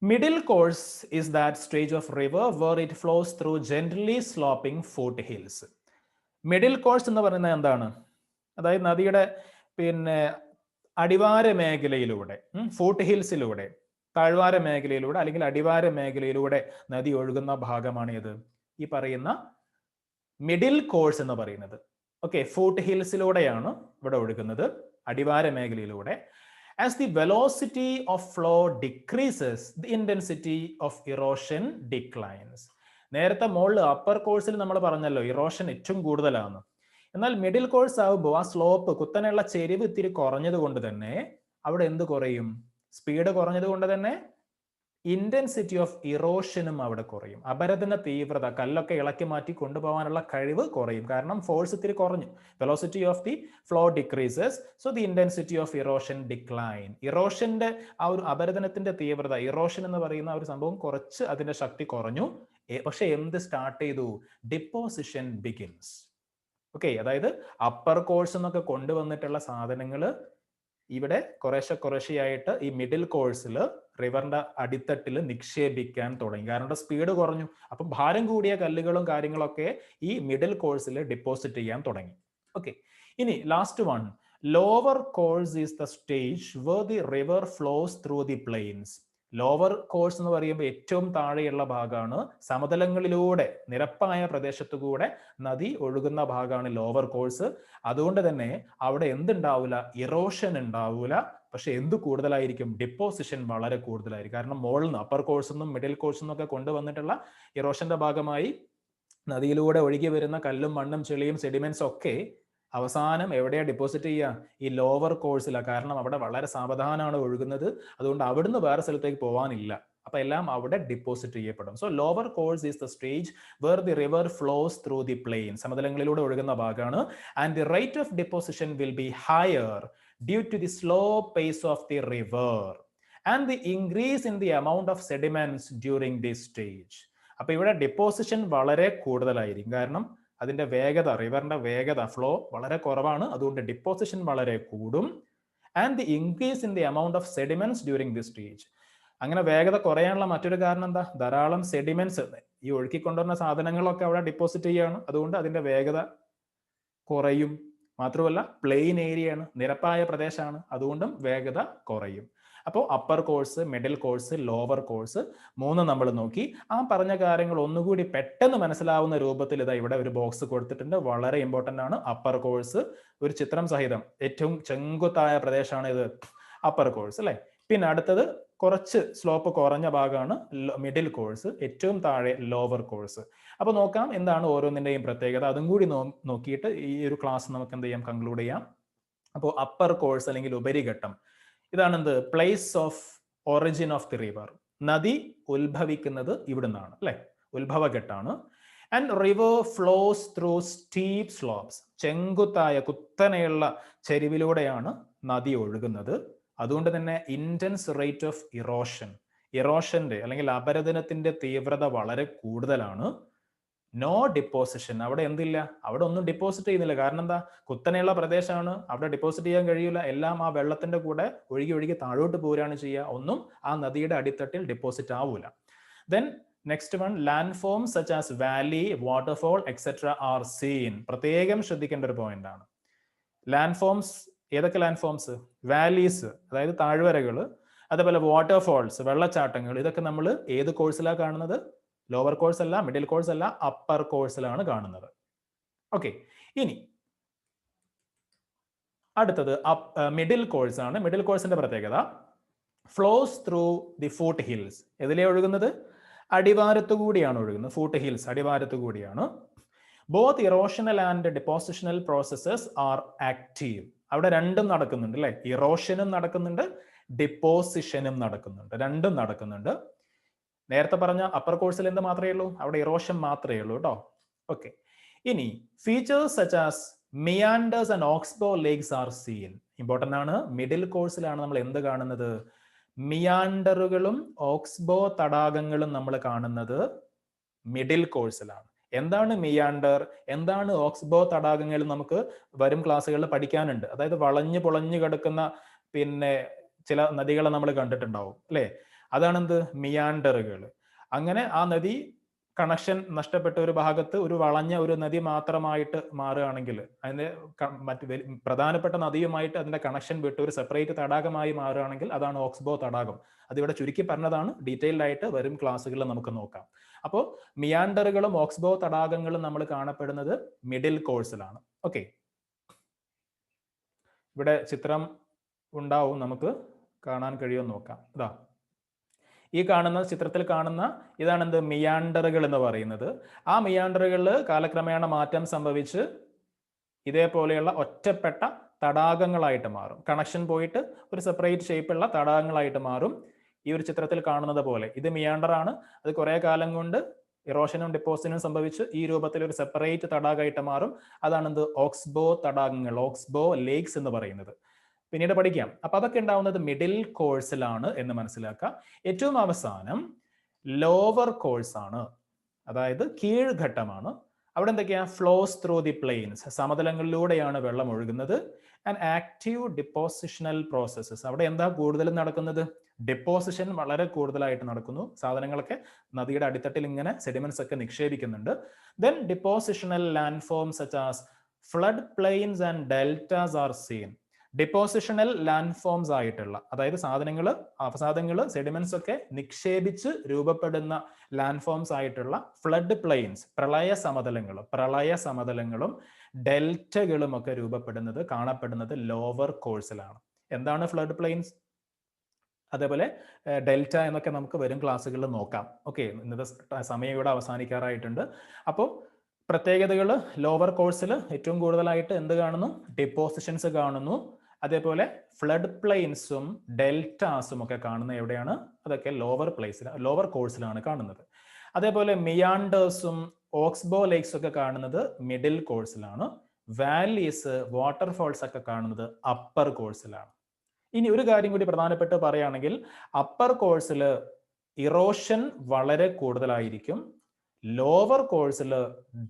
Middle course is that stage of river where it flows through gently sloping foot hills. Middle course എന്ന് പറയുന്നത് എന്താണ്? അതായത് നദിയുടെ പിന്നെ അടിവാര മേഖലയിലൂടെ, ഫുട്ട് ഹിൽസിലൂടെ, താഴ്വാര മേഖലയിലൂടെ അല്ലെങ്കിൽ അടിവാര മേഖലയിലൂടെ നദി ഒഴുകുന്ന ഭാഗമാണ് ഇത് ഈ പറയുന്ന മിഡിൽ കോഴ്സ് എന്ന് പറയുന്നത്. ഓക്കെ, ഫുട്ട് ഹിൽസിലൂടെയാണ് ഇവിടെ ഒഴുകുന്നത്, അടിവാര മേഖലയിലൂടെ. As the velocity of flow decreases the intensity of erosion declines. നേരത്തെ മുകളിൽ അപ്പർ കോഴ്സിൽ നമ്മൾ പറഞ്ഞല്ലോ ഇറോഷൻ ഏറ്റവും കൂടുതലാണ്. എന്നാൽ മിഡിൽ കോഴ്സ് ആകുമ്പോൾ ആ സ്ലോപ്പ്, കുത്തനെയുള്ള ചെരിവ് ഇത്തിരി കുറഞ്ഞത് കൊണ്ട് തന്നെ അവിടെ എന്ത് കുറയും? സ്പീഡ് കുറഞ്ഞത് കൊണ്ട് തന്നെ ഇന്റൻസിറ്റി ഓഫ് ഇറോഷനും അവിടെ കുറയും. അപരദന തീവ്രത, കല്ലൊക്കെ ഇളക്കി മാറ്റി കൊണ്ടുപോകാനുള്ള കഴിവ് കുറയും, കാരണം ഫോഴ്സ് ഇത്തിരി കുറഞ്ഞു. Velocity of the flow decreases, so the intensity of erosion decline. ഇറോഷന്റെ ആ ഒരു അപരദനത്തിന്റെ തീവ്രത, ഇറോഷൻ എന്ന് പറയുന്ന ഒരു സംഭവം കുറച്ച് അതിന്റെ ശക്തി കുറഞ്ഞു. പക്ഷെ എന്ത് സ്റ്റാർട്ട് ചെയ്തു? Deposition begins. ഓക്കെ, അതായത് അപ്പർ കോഴ്സ് എന്നൊക്കെ കൊണ്ടുവന്നിട്ടുള്ള സാധനങ്ങൾ ഇവിടെ കുറേശ്ശെയായിട്ട് ഈ മിഡിൽ കോഴ്സിൽ റിവറിന്റെ അടിത്തട്ടിൽ നിക്ഷേപിക്കാൻ തുടങ്ങി. കാരണം സ്പീഡ് കുറഞ്ഞു. അപ്പൊ ഭാരം കൂടിയ കല്ലുകളും കാര്യങ്ങളൊക്കെ ഈ മിഡിൽ കോഴ്സിൽ ഡിപ്പോസിറ്റ് ചെയ്യാൻ തുടങ്ങി. ഓക്കെ, ഇനി last one, lower course is the stage where the river flows through the plains. Lower course എന്ന് പറയുമ്പോൾ ഏറ്റവും താഴെയുള്ള ഭാഗമാണ്. സമതലങ്ങളിലൂടെ, നിരപ്പായ പ്രദേശത്തുകൂടെ നദി ഒഴുകുന്ന ഭാഗമാണ് ലോവർ കോഴ്സ്. അതുകൊണ്ട് തന്നെ അവിടെ എന്തുണ്ടാവില്ല? ഇറോഷൻ ഉണ്ടാവില്ല. പക്ഷെ എന്ത് കൂടുതലായിരിക്കും? ഡിപ്പോസിഷൻ വളരെ കൂടുതലായിരിക്കും. കാരണം മുകളിൽ നിന്ന് അപ്പർ കോഴ്സ് നിന്നും മിഡിൽ കോഴ്സ് നിന്നും ഒക്കെ കൊണ്ടുവന്നിട്ടുള്ള ഇറോഷന്റെ ഭാഗമായി നദിയിലൂടെ ഒഴുകി വരുന്ന കല്ലും മണ്ണും ചെളിയും സെഡിമെന്റ്സ് ഒക്കെ അവസാനം എവിടെയാ ഡിപ്പോസിറ്റ് ചെയ്യുക? ഈ ലോവർ കോഴ്സിലാണ്. കാരണം അവിടെ വളരെ സാവധാനമാണ് ഒഴുകുന്നത്. അതുകൊണ്ട് അവിടുന്ന് വേറെ സ്ഥലത്തേക്ക് പോകാനില്ല. അപ്പൊ എല്ലാം അവിടെ ഡിപ്പോസിറ്റ് ചെയ്യപ്പെടും. So lower course is the stage where the river flows through the plain. സമതലങ്ങളിലൂടെ ഒഴുകുന്ന ഭാഗമാണ്. And the rate of deposition will be higher due to the slow pace of the river and the increase in the amount of sediments during this stage. അപ്പൊ ഇവിടെ deposition വളരെ കൂടുതലായിരിക്കും. കാരണം അതിന്റെ വേഗത, റിവറിന്റെ വേഗത, ഫ്ലോ വളരെ കുറവാണ്. അതുകൊണ്ട് ഡിപ്പോസിഷൻ വളരെ കൂടും. And the increase in the amount of sediments during this stage. അങ്ങനെ വേഗത കുറയാനുള്ള മറ്റൊരു കാരണം എന്താ? ധാരാളം സെഡിമെന്റ്സ്, ഈ ഒഴുക്കിക്കൊണ്ടുവരുന്ന സാധനങ്ങളൊക്കെ അവിടെ ഡിപ്പോസിറ്റ് ചെയ്യാണ്. അതുകൊണ്ട് അതിന്റെ വേഗത കുറയും. മാത്രമല്ല പ്ലെയിൻ ഏരിയയാണ്, നിരപ്പായ പ്രദേശമാണ്, അതുകൊണ്ടും വേഗത കുറയും. അപ്പോൾ upper course, middle course, lower course മൂന്ന് നമ്മൾ നോക്കി. ആ പറഞ്ഞ കാര്യങ്ങൾ ഒന്നുകൂടി പെട്ടെന്ന് മനസ്സിലാവുന്ന രൂപത്തിൽ ഇതാ ഇവിടെ ഒരു ബോക്സ് കൊടുത്തിട്ടുണ്ട്. വളരെ ഇമ്പോർട്ടൻ്റ് ആണ്. അപ്പർ കോഴ്സ് ഒരു ചിത്രം സഹിതം ഏറ്റവും ചെങ്കുത്തായ പ്രദേശമാണ് ഇത് അപ്പർ കോഴ്സ് അല്ലേ. പിന്നെ അടുത്തത് കുറച്ച് സ്ലോപ്പ് കുറഞ്ഞ ഭാഗമാണ് മിഡിൽ കോഴ്സ്, ഏറ്റവും താഴെ ലോവർ കോഴ്സ്. അപ്പോൾ നോക്കാം എന്താണ് ഓരോന്നിൻ്റെയും പ്രത്യേകത. അതും കൂടി നോക്കിയിട്ട് ഈ ഒരു ക്ലാസ് നമുക്ക് എന്ത് ചെയ്യാം, കൺക്ലൂഡ് ചെയ്യാം. അപ്പോൾ അപ്പർ കോഴ്സ് അല്ലെങ്കിൽ ഉപരിഘട്ടം ഇതാണ് എന്ത്, place of origin of the river. നദി ഉത്ഭവിക്കുന്നത് ഇവിടുന്നാണ് അല്ലെ, ഉത്ഭവഘട്ടാണ്. And river flows through steep slopes, ചെങ്കുത്തായ കുത്തനെയുള്ള ചെരിവിലൂടെയാണ് നദി ഒഴുകുന്നത്. അതുകൊണ്ട് തന്നെ ഇന്റൻസ് റേറ്റ് ഓഫ് ഇറോഷന്റെ അല്ലെങ്കിൽ അപരദനത്തിന്റെ തീവ്രത വളരെ കൂടുതലാണ്. നോ ഡിപ്പോസിഷൻ, അവിടെ എന്തില്ല, അവിടെ ഒന്നും ഡിപ്പോസിറ്റ് ചെയ്യുന്നില്ല. കാരണം എന്താ, കുത്തനെയുള്ള പ്രദേശമാണ്, അവിടെ ഡിപ്പോസിറ്റ് ചെയ്യാൻ കഴിയില്ല. എല്ലാം ആ വെള്ളത്തിന്റെ കൂടെ ഒഴുകി ഒഴുകി താഴോട്ട് പോരാണ് ചെയ്യുക, ഒന്നും ആ നദിയുടെ അടിത്തട്ടിൽ ഡിപ്പോസിറ്റ് ആവൂല. Then next one, land forms such as Valley, waterfall etcetera are seen. പ്രത്യേകം ശ്രദ്ധിക്കേണ്ട ഒരു പോയിന്റ് ആണ്. ലാൻഡ് ഫോംസ് ഏതൊക്കെ ലാൻഡ് ഫോംസ്? വാലീസ് അതായത് താഴ്വരകൾ, അതേപോലെ വാട്ടർഫോൾസ് വെള്ളച്ചാട്ടങ്ങൾ. ഇതൊക്കെ നമ്മൾ ഏത് കോഴ്സിലാണ് കാണുന്നത്? ലോവർ കോഴ്സ് അല്ല, മിഡിൽ കോഴ്സ് അല്ല, അപ്പർ കോഴ്സിലാണ് കാണുന്നത്. ഓക്കെ, ഇനി അടുത്തത് മിഡിൽ കോഴ്സ് ആണ്. മിഡിൽ കോഴ്സിന്റെ പ്രത്യേകത flows through the foot hills. എതിലെ ഒഴുകുന്നത്? അടിവാരത്തു കൂടിയാണ് ഒഴുകുന്നത്. ഫൂട്ട് ഹിൽസ് അടിവാരത്തു കൂടിയാണ്. Both erosional and depositional processes are active. അവിടെ രണ്ടും നടക്കുന്നുണ്ട് അല്ലെ, ഇറോഷനും നടക്കുന്നുണ്ട്, ഡിപ്പോസിഷനും നടക്കുന്നുണ്ട്, രണ്ടും നടക്കുന്നുണ്ട്. നേരത്തെ പറഞ്ഞ അപ്പർ കോഴ്സിൽ എന്ത് മാത്രമേ ഉള്ളൂ? അവിടെ ഇറോഷൻ മാത്രമേ ഉള്ളൂ കേട്ടോ. ഓക്കെ, ഇനി features such as meanders and oxbow lakes are seen. Important ആണ്. മിഡിൽ കോഴ്സിലാണ് നമ്മൾ എന്ത് കാണുന്നത്? മിയാൻഡറുകളും ഓക്സ്ബോ തടാകങ്ങളും നമ്മൾ കാണുന്നത് മിഡിൽ കോഴ്സിലാണ്. എന്താണ് മിയാൻഡർ, എന്താണ് ഓക്സ്ബോ തടാകങ്ങൾ നമുക്ക് വരും ക്ലാസ്സുകളിൽ പഠിക്കാനുണ്ട്. അതായത് വളഞ്ഞു പൊളഞ്ഞു കിടക്കുന്ന പിന്നെ ചില നദികളെ നമ്മൾ കണ്ടിട്ടുണ്ടാവും അല്ലെ, അതാണെന്ത്, മിയാൻഡറുകൾ. അങ്ങനെ ആ നദി കണക്ഷൻ നഷ്ടപ്പെട്ട ഒരു ഭാഗത്ത് ഒരു വളഞ്ഞ ഒരു നദി മാത്രമായിട്ട് മാറുകയാണെങ്കിൽ, അതിന്റെ മറ്റ് പ്രധാനപ്പെട്ട നദിയുമായിട്ട് അതിന്റെ കണക്ഷൻ വിട്ട് ഒരു സെപ്പറേറ്റ് തടാകമായി മാറുകയാണെങ്കിൽ അതാണ് ഓക്സ്ബോ തടാകം. അതിവിടെ ചുരുക്കി പറഞ്ഞതാണ്, ഡീറ്റെയിൽഡ് ആയിട്ട് വരും ക്ലാസ്സുകളിൽ നമുക്ക് നോക്കാം. അപ്പോൾ മിയാൻഡറുകളും ഓക്സ്ബോ തടാകങ്ങളും നമ്മൾ കാണപ്പെടുന്നത് മിഡിൽ കോഴ്സിലാണ്. ഓക്കെ, ഇവിടെ ചിത്രം ഉണ്ടാവും, നമുക്ക് കാണാൻ കഴിയുമെന്ന് നോക്കാം. ഇതാ ഈ കാണുന്ന ചിത്രത്തിൽ കാണുന്ന ഇതാണ് എന്ത്, മിയാൻഡറുകൾ എന്ന് പറയുന്നത്. ആ മിയാൻഡറുകളിൽ കാലക്രമേണ മാറ്റം സംഭവിച്ച് ഇതേപോലെയുള്ള ഒറ്റപ്പെട്ട തടാകങ്ങളായിട്ട് മാറും. കണക്ഷൻ പോയിട്ട് ഒരു സെപ്പറേറ്റ് ഷേപ്പുള്ള തടാകങ്ങളായിട്ട് മാറും. ഈ ഒരു ചിത്രത്തിൽ കാണുന്നത് പോലെ ഇത് മിയാൻഡർ ആണ്. അത് കുറെ കാലം കൊണ്ട് ഇറോഷനും ഡിപ്പോസിനും സംഭവിച്ച് ഈ രൂപത്തിൽ ഒരു സെപ്പറേറ്റ് തടാകമായിട്ട് മാറും. അതാണ് എന്ത്, ഓക്സ്ബോ തടാകങ്ങൾ, ഓക്സ്ബോ ലേക്സ് എന്ന് പറയുന്നത്. പിന്നീട് പഠിക്കാം. അപ്പൊ അതൊക്കെ ഉണ്ടാവുന്നത് മിഡിൽ കോഴ്സിലാണ് എന്ന് മനസ്സിലാക്കുക. ഏറ്റവും അവസാനം ലോവർ കോഴ്സ് ആണ്, അതായത് കീഴ്ഘട്ടമാണ്. അവിടെ എന്തൊക്കെയാ? ഫ്ലോസ് ത്രൂ ദി പ്ലെയിൻസ്, സമതലങ്ങളിലൂടെയാണ് വെള്ളം ഒഴുകുന്നത്. ആൻഡ് ആക്റ്റീവ് ഡിപ്പോസിഷണൽ പ്രോസസ്സസ്, അവിടെ എന്താ കൂടുതലും നടക്കുന്നത്? ഡിപ്പോസിഷൻ വളരെ കൂടുതലായിട്ട് നടക്കുന്നു. സാധനങ്ങളൊക്കെ നദിയുടെ അടിത്തട്ടിൽ ഇങ്ങനെ സെഡിമെന്റ്സ് ഒക്കെ നിക്ഷേപിക്കുന്നുണ്ട്. Then depositional land form such as flood plains and deltas are seen. Depositional land forms ആയിട്ടുള്ള, അതായത് അവസാദങ്ങൾ സെഡിമെന്റ്സ് ഒക്കെ നിക്ഷേപിച്ച് രൂപപ്പെടുന്ന ലാൻഡ് ഫോംസ് ആയിട്ടുള്ള ഫ്ലഡ് പ്ലെയിൻസ്, പ്രളയ സമതലങ്ങളും ഡെൽറ്റകളും ഒക്കെ കാണപ്പെടുന്നത് ലോവർ കോഴ്സിലാണ്. എന്താണ് ഫ്ലഡ് പ്ലെയിൻസ്, അതേപോലെ ഡെൽറ്റ എന്നൊക്കെ നമുക്ക് വരും ക്ലാസ്സുകളിൽ നോക്കാം. ഓക്കെ, ഇന്നത്തെ സമയം ഇവിടെ അവസാനിക്കാറായിട്ടുണ്ട്. അപ്പോൾ പ്രത്യേകതകൾ, ലോവർ കോഴ്സിൽ ഏറ്റവും കൂടുതലായിട്ട് എന്ത് കാണുന്നു? ഡിപ്പോസിഷൻസ് കാണുന്നു. അതേപോലെ ഫ്ലഡ് പ്ലെയിൻസും ഡെൽറ്റാസും ഒക്കെ കാണുന്ന എവിടെയാണ്? അതൊക്കെ ലോവർ കോഴ്സിലാണ് കാണുന്നത്. അതേപോലെ മിയാൻഡേഴ്സും ഓക്സ്ബോ ലേക്സ് ഒക്കെ കാണുന്നത് മിഡിൽ കോഴ്സിലാണ്. വാലീസ്, വാട്ടർഫോൾസ് ഒക്കെ കാണുന്നത് അപ്പർ കോഴ്സിലാണ്. ഇനി ഒരു കാര്യം കൂടി പ്രധാനപ്പെട്ട് പറയുകയാണെങ്കിൽ, അപ്പർ കോഴ്സിൽ ഇറോഷൻ വളരെ കൂടുതലായിരിക്കും, ലോവർ കോഴ്സിൽ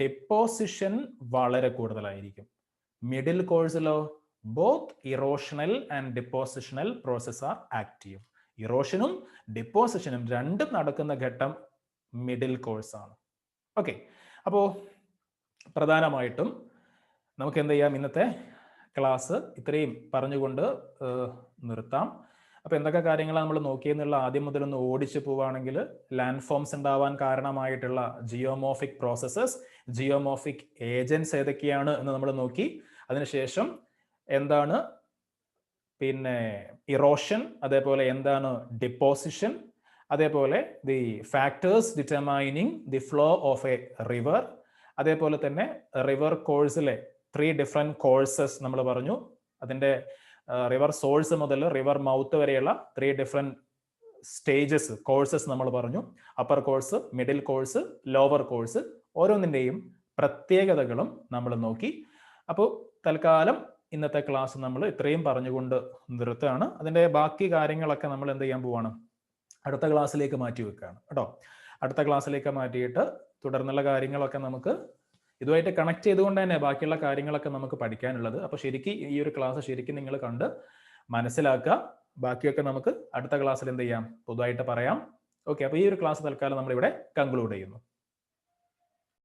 ഡിപ്പോസിഷൻ വളരെ കൂടുതലായിരിക്കും. മിഡിൽ കോഴ്സിലോ both erosional and depositional process are active. ഇറോഷനും ഡിപ്പോസിഷനും രണ്ടും നടക്കുന്ന ഘട്ടം മിഡിൽ കോഴ്സ് ആണ്. ഓക്കെ, അപ്പോൾ പ്രധാനമായിട്ടും നമുക്ക് എന്ത് ചെയ്യാം, ഇന്നത്തെ ക്ലാസ് ഇത്രയും പറഞ്ഞുകൊണ്ട് നിർത്താം. അപ്പോൾ എന്തൊക്കെ കാര്യങ്ങളാണ് നമ്മൾ നോക്കിയെന്നുള്ള ആദ്യം മുതൽ ഒന്ന് ഓടിച്ചു പോവുകയാണെങ്കിൽ, ലാൻഡ് ഫോംസ് ഉണ്ടാവാൻ കാരണമായിട്ടുള്ള ജിയോമോർഫിക് പ്രോസസ്സസ്, ജിയോമോർഫിക് ഏജൻസ് ഏതൊക്കെയാണ് എന്ന് നമ്മൾ നോക്കി. അതിനുശേഷം എന്താണ് പിന്നെ ഇറോഷൻ, അതേപോലെ എന്താണ് ഡിപ്പോസിഷൻ, അതേപോലെ the factors determining the flow of a river, അതേപോലെ തന്നെ റിവർ കോഴ്സിലെ 3 ഡിഫറെന്റ് കോഴ്സസ് നമ്മൾ പറഞ്ഞു. അതിൻ്റെ റിവർ സോഴ്സ് മുതൽ റിവർ മൗത്ത് വരെയുള്ള 3 ഡിഫറെന്റ് സ്റ്റേജസ് കോഴ്സസ് നമ്മൾ പറഞ്ഞു. Upper course, middle course, lower course. ഓരോന്നിൻ്റെയും പ്രത്യേകതകളും നമ്മൾ നോക്കി. അപ്പോൾ തൽക്കാലം ഇന്നത്തെ ക്ലാസ് നമ്മൾ ഇത്രയും പറഞ്ഞുകൊണ്ട് നിർത്തുകയാണ്. അതിൻ്റെ ബാക്കി കാര്യങ്ങളൊക്കെ നമ്മൾ എന്ത് ചെയ്യാൻ പോവാണ്, അടുത്ത ക്ലാസ്സിലേക്ക് മാറ്റി വെക്കുകയാണ് കേട്ടോ. അടുത്ത ക്ലാസ്സിലേക്ക് മാറ്റിയിട്ട് തുടർന്നുള്ള കാര്യങ്ങളൊക്കെ നമുക്ക് ഇതുമായിട്ട് കണക്ട് ചെയ്തുകൊണ്ട് തന്നെ ബാക്കിയുള്ള കാര്യങ്ങളൊക്കെ നമുക്ക് പഠിക്കാനുള്ളത്. അപ്പോൾ ശരിക്കും ഈ ഒരു ക്ലാസ് ശരിക്കും നിങ്ങൾ കണ്ട് മനസ്സിലാക്കുക. ബാക്കിയൊക്കെ നമുക്ക് അടുത്ത ക്ലാസ്സിൽ എന്ത് ചെയ്യാം, പൊതുവായിട്ട് പറയാം. ഓക്കെ, അപ്പോൾ ഈ ഒരു ക്ലാസ് തൽക്കാലം നമ്മളിവിടെ കൺക്ലൂഡ് ചെയ്യുന്നു.